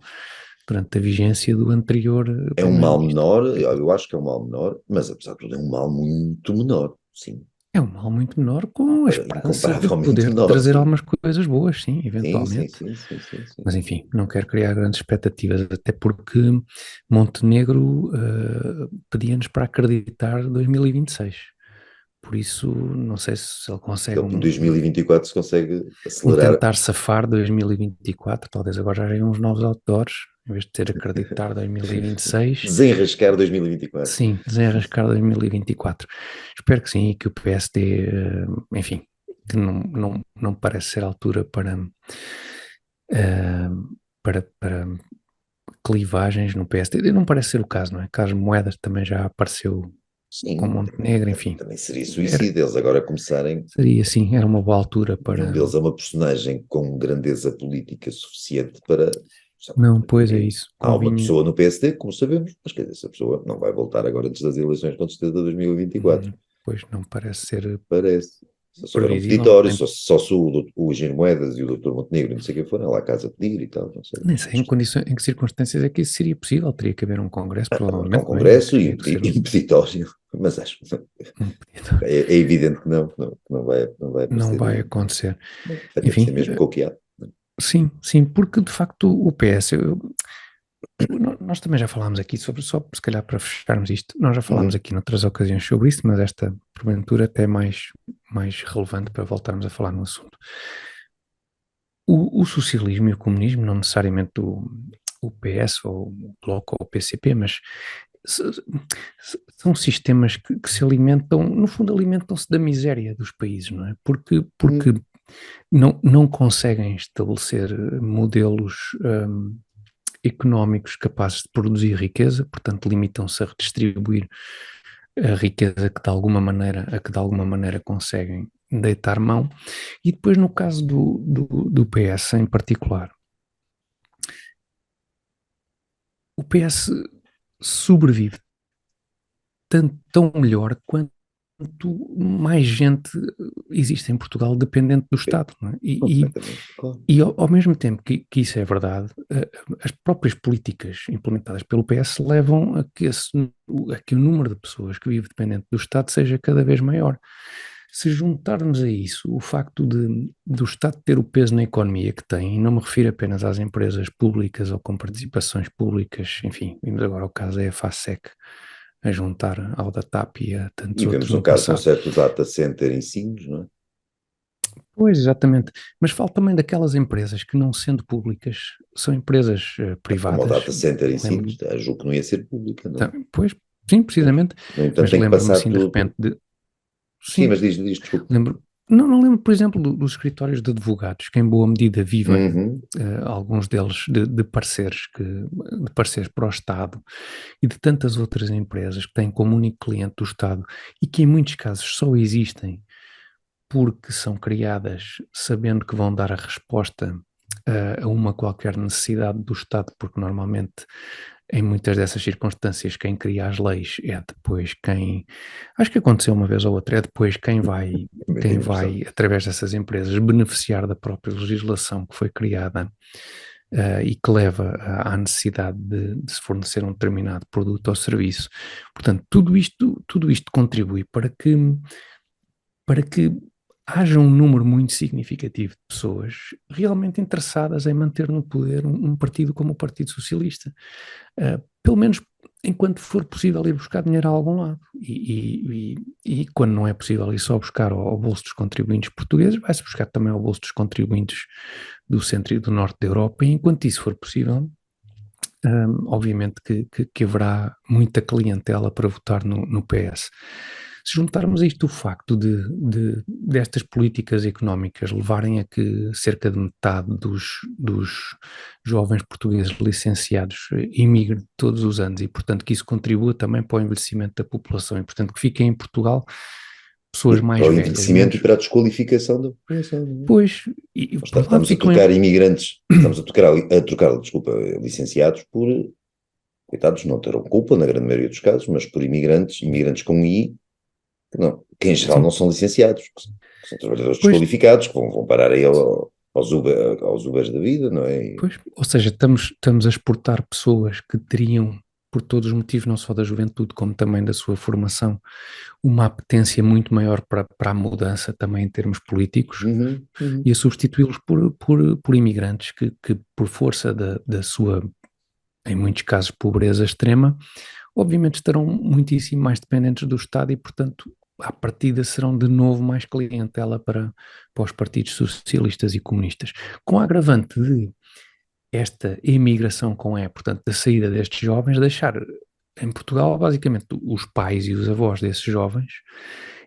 durante a vigência do anterior É um mal primeiro-ministro. menor, eu acho que é um mal menor, mas apesar de tudo é um mal muito menor, sim. É um mal muito menor, com a esperança de Incomparavelmente poder menor, trazer sim. algumas coisas boas, sim, Sim, sim, eventualmente. sim, sim, sim, sim. Mas enfim, não quero criar grandes expectativas, até porque Montenegro pedia-nos para acreditar 2026. Por isso, não sei se ele consegue Ele em 2024 se consegue um acelerar, tentar safar 2024, talvez agora já haja uns novos outdoors, em vez de ter acreditar 2026, desenrascar 2024. sim, desenrascar 2024. Espero que sim, e que o PSD, enfim, que não parece ser a altura eh, para clivagens no PSD, não parece ser o caso, não é? Carlos Moedas também já apareceu com Sim, Montenegro, enfim, também seria suicida eles agora começarem. seria sim, era uma boa altura Nenhum para... deles é uma personagem com grandeza política suficiente para. Não, pois é Enfim, isso, há uma convinha... pessoa no PSD, como sabemos, mas quer dizer, essa pessoa não vai voltar agora antes das eleições, com certeza, de 2024. Pois não parece ser Parece. Se houver um previsível. peditório, só se o Eugênio Moedas e o Dr. Montenegro, não sei quem forem lá à casa pedir e tal, não sei. Nem sei em que circunstâncias é que isso seria possível. Teria que haver um congresso, Há provavelmente. um congresso Teria e que ser um peditório, mas acho que um peditório. é evidente que não vai Não aparecer. vai acontecer. Vai ter que ser Enfim, mesmo com o que há. sim, porque de facto o PS, nós também já falámos aqui sobre, só se calhar para fecharmos isto, nós já falámos aqui noutras ocasiões sobre isso, mas esta porventura até é mais relevante para voltarmos a falar no assunto. O socialismo e o comunismo, não necessariamente o PS ou o Bloco ou o PCP, mas são sistemas que se alimentam, no fundo alimentam-se da miséria dos países, não é? Porque não conseguem estabelecer modelos económicos capazes de produzir riqueza, portanto limitam-se a redistribuir a riqueza que de alguma maneira conseguem deitar mão. E depois no caso do PS em particular, o PS sobrevive tão melhor quanto mais gente existe em Portugal dependente do Estado, não é? Claro. E ao mesmo tempo que isso é verdade, as próprias políticas implementadas pelo PS levam a que o número de pessoas que vive dependente do Estado seja cada vez maior. Se juntarmos a isso o facto do Estado ter o peso na economia que tem, e não me refiro apenas às empresas públicas ou com participações públicas, enfim, vimos agora o caso da EFASEC a juntar ao da TAP e a tantos E outros vemos um no caso de um passado. certo data center em Sines, não é? Pois, exatamente. Mas falo também daquelas empresas que, não sendo públicas, são empresas Como o privadas. data center em Lembro, Sines, julgo que não ia ser pública, não é? pois, sim, precisamente. No entanto, Mas tem que lembro-me, passar assim, de repente, Sim, sim, mas diz, desculpa. não lembro, por exemplo, dos escritórios de advogados, que em boa medida vivem, Uhum. alguns deles, de parceiros para o Estado e de tantas outras empresas que têm como único cliente o Estado e que em muitos casos só existem porque são criadas sabendo que vão dar a resposta a uma qualquer necessidade do Estado, porque normalmente em muitas dessas circunstâncias quem cria as leis é depois acho que aconteceu uma vez ou outra, é depois quem vai, através dessas empresas, beneficiar da própria legislação que foi criada e que leva à necessidade de se fornecer um determinado produto ou serviço. Portanto, tudo isto contribui para que haja um número muito significativo de pessoas realmente interessadas em manter no poder um partido como o Partido Socialista. Pelo menos enquanto for possível ir buscar dinheiro a algum lado. E quando não é possível ir só buscar ao bolso dos contribuintes portugueses, vai-se buscar também ao bolso dos contribuintes do centro e do norte da Europa, e enquanto isso for possível, obviamente que haverá muita clientela para votar no PS. Se juntarmos a isto o facto destas políticas económicas levarem a que cerca de metade dos jovens portugueses licenciados imigrem todos os anos, e portanto que isso contribua também para o envelhecimento da população, e portanto que fiquem em Portugal pessoas mais para o velhas. envelhecimento e para a desqualificação da população. Não é? Pois, estamos a trocar imigrantes, estamos a trocar, desculpa, licenciados por, coitados, não terão culpa na grande maioria dos casos, mas por imigrantes com I, que em geral não são licenciados, que são trabalhadores desqualificados, que vão parar aí aos Ubers da vida, não é? Pois, ou seja, estamos a exportar pessoas que teriam, por todos os motivos, não só da juventude, como também da sua formação, uma apetência muito maior para a mudança também em termos políticos, e a substituí-los por imigrantes que por força da sua, em muitos casos, pobreza extrema, obviamente estarão muitíssimo mais dependentes do Estado e, portanto, à partida serão de novo mais clientela para os partidos socialistas e comunistas. Com a agravante de esta imigração portanto, da saída destes jovens, deixar em Portugal, basicamente, os pais e os avós desses jovens.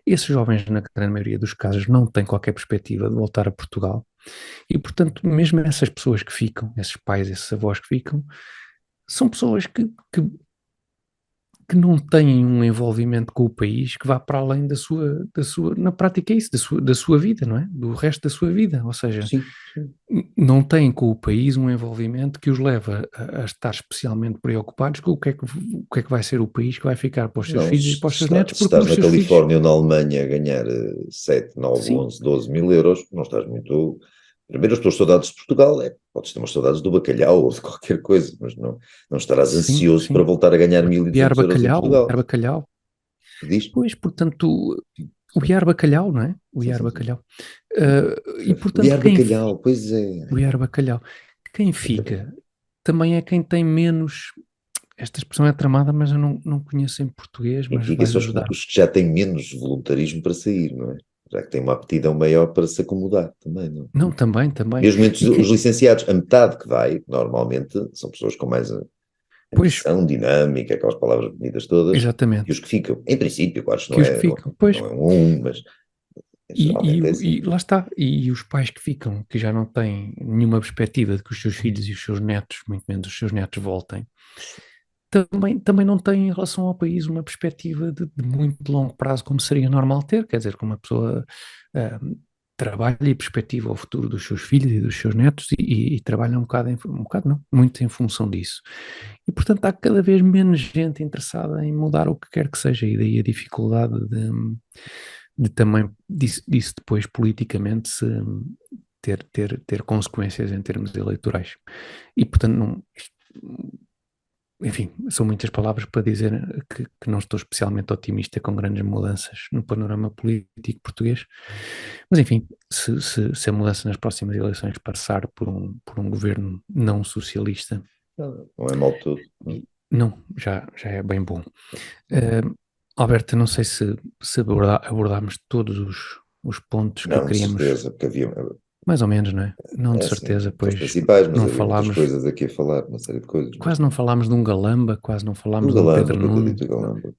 Esses jovens, na grande maioria dos casos, não têm qualquer perspectiva de voltar a Portugal e, portanto, mesmo essas pessoas que ficam, esses pais, esses avós que ficam, são pessoas que que não têm um envolvimento com o país que vá para além na prática é isso, da sua vida, não é? Do resto da sua vida, ou seja, Sim, sim. não têm com o país um envolvimento que os leva a estar especialmente preocupados com o que é que vai ser o país que vai ficar para os seus Não, filhos e para os seus netos, se porque estás os na seus filhos... Califórnia ou na Alemanha a ganhar 7, 9, Sim, 11, 12 mil euros, não estás muito... Primeiro, as tuas saudades de Portugal, podes ter umas saudades do bacalhau ou de qualquer coisa, mas não estarás sim, ansioso para sim. voltar a ganhar O Biar 1.200 euros em Bacalhau, o Portugal. Biar Bacalhau. Diz? Pois, portanto, o Biar Bacalhau, não é? O Sim, Biar sim, sim. Bacalhau. E, portanto, Biar bacalhau, pois é. o Biar Bacalhau. Quem fica também é quem tem menos... Esta expressão é tramada, mas eu não conheço em português, Quem mas fica vais são ajudar. os que já têm menos voluntarismo para sair, não é? Já que têm uma aptidão maior para se acomodar também, não é? Não, também. Mesmo entre E os licenciados, a metade que vai, normalmente, são pessoas com mais pois, ambição, dinâmica, aquelas palavras bonitas todas, exatamente, que os que ficam. Em princípio, claro, isto que os que ficam, pois, não é um a um, mas geralmente é assim. e lá está, e os pais que ficam, que já não têm nenhuma perspectiva de que os seus filhos e os seus netos, muito menos os seus netos, voltem, também não têm em relação ao país uma perspectiva de muito longo prazo, como seria normal ter, quer dizer, como uma pessoa trabalha e perspectiva o futuro dos seus filhos e dos seus netos e trabalha um bocado não, muito em função disso. E, portanto, há cada vez menos gente interessada em mudar o que quer que seja, e daí a dificuldade de também disso depois politicamente ter consequências em termos eleitorais. E, portanto, enfim, são muitas palavras para dizer que não estou especialmente otimista com grandes mudanças no panorama político português. Mas, enfim, se a mudança nas próximas eleições passar por um governo não socialista, Não é mal todo. não, já é bem bom. Alberto, não sei se abordámos todos os pontos que Não, de queríamos. certeza, porque havia... Mais ou menos, não é? Não de assim, certeza, os pois principais, mas não havia muitas falámos, coisas aqui a falar, uma série de coisas. quase não falámos de um Galamba, quase não O falámos de um Galamba, Pedro Nuno. coitadito do Galamba.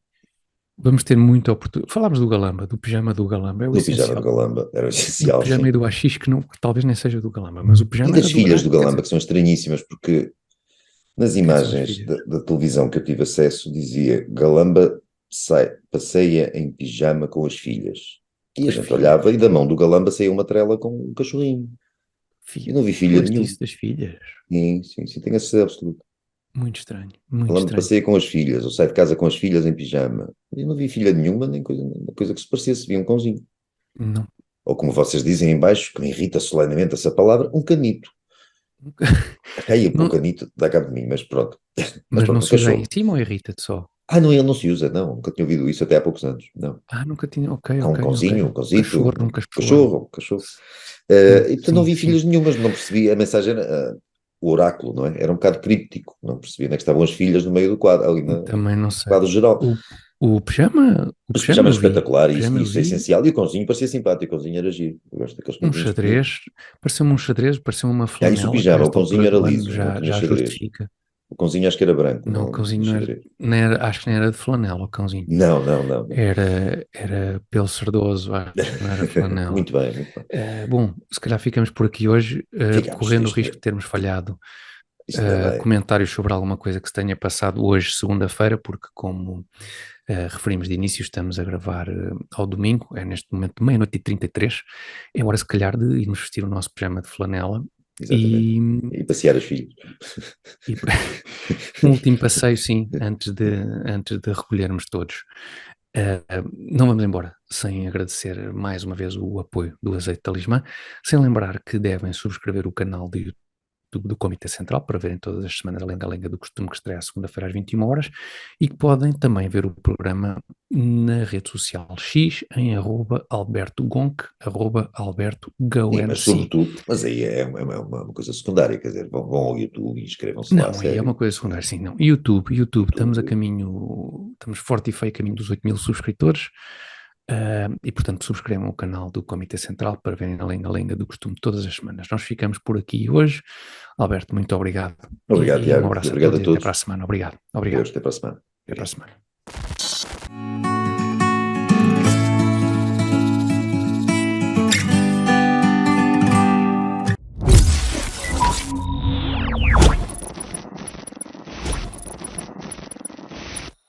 Vamos ter muita oportunidade. Falámos do Galamba, do pijama do Galamba, é o Do pijama do essencial. Galamba, era o Do essencial, pijama sim. e do AX, que talvez nem seja do Galamba, mas o E pijama das era filhas do quer Galamba, dizer, que são estranhíssimas, porque nas quem são as imagens filhas? da televisão que eu tive acesso dizia Galamba passeia em pijama com as filhas. E a As gente filhas. olhava e da mão do Galamba saía uma trela com um cachorrinho. E não vi filha Foste nenhuma. isso das filhas? Sim, tenho a certeza absoluta. Muito estranho, muito Galamba estranho. passeia com as filhas, ou sai de casa com as filhas em pijama. E não vi filha nenhuma, nem coisa que se parecesse, vi um cãozinho. Não. Ou como vocês dizem em baixo, que me irrita solenemente essa palavra, um canito. Caia para um Não, canito, dá cabo de mim, mas pronto. Mas mas não pronto, um se usa em cachorro. cima ou irrita-te só? Não, ele não se usa, não. Nunca tinha ouvido isso até há poucos anos. Não. Nunca tinha. Ok, Há um ok. cãozinho, um cãozito, um Cachorro. cachorro. Sim, E portanto não sim, vi sim. filhas nenhumas, não percebi. A mensagem era o oráculo, não é? Era um bocado críptico. Não percebi onde é que estavam as filhas no meio do quadro, ali no Também não sei. quadro geral. O pijama, Mas o pijama é eu vi. espetacular O e pijama eu isso é vi. essencial. E o cãozinho parecia simpático, o cãozinho era giro. Eu gosto daqueles Um cãozinhos pequeninos. xadrez, pareceu-me um xadrez, pareceu-me uma Isso o flanela, que a pijama, o esta cãozinho altura era do ano liso, não tinha já xadrez. justifica. O cãozinho acho que era branco, Não, o não tinha cãozinho xadrez. acho que nem era de flanela, o cãozinho. Não. Era pelo cerdoso, acho que não era flanela. Muito bem, muito bem. Bom, se calhar ficamos por aqui hoje, correndo o Isto risco de termos falhado. ainda vai. Comentários sobre alguma coisa que se tenha passado hoje, segunda-feira, porque como referimos de início, estamos a gravar ao domingo, é neste momento meia-noite e 33, é hora se calhar de irmos vestir o nosso pijama de flanela. Exatamente. E passear as filhas. E um último passeio, sim, antes de recolhermos todos. Não vamos embora sem agradecer mais uma vez o apoio do Azeite Talismã, sem lembrar que devem subscrever o canal de YouTube do Comitê Central para verem todas as semanas a lenga-lenga do costume, que estreia segunda-feira às 21 horas, e que podem também ver o programa na rede social X em @AlbertoGonc, Mas @AlbertoGoNC. sobretudo, mas aí é uma coisa secundária, quer dizer, vão ao YouTube e inscrevam-se lá, Não, aí é sério. uma coisa secundária, sim, não. YouTube, estamos estamos forte e feio a caminho dos 8.000 subscritores, e portanto subscrevam o canal do Comitê Central para verem a lenga-lenga do costume todas as semanas. Nós ficamos por aqui hoje. Alberto, muito obrigado. Obrigado, E um Tiago, abraço a obrigado todos a e até todos. para a semana. Obrigado. Deus, até para a semana. Até para a semana.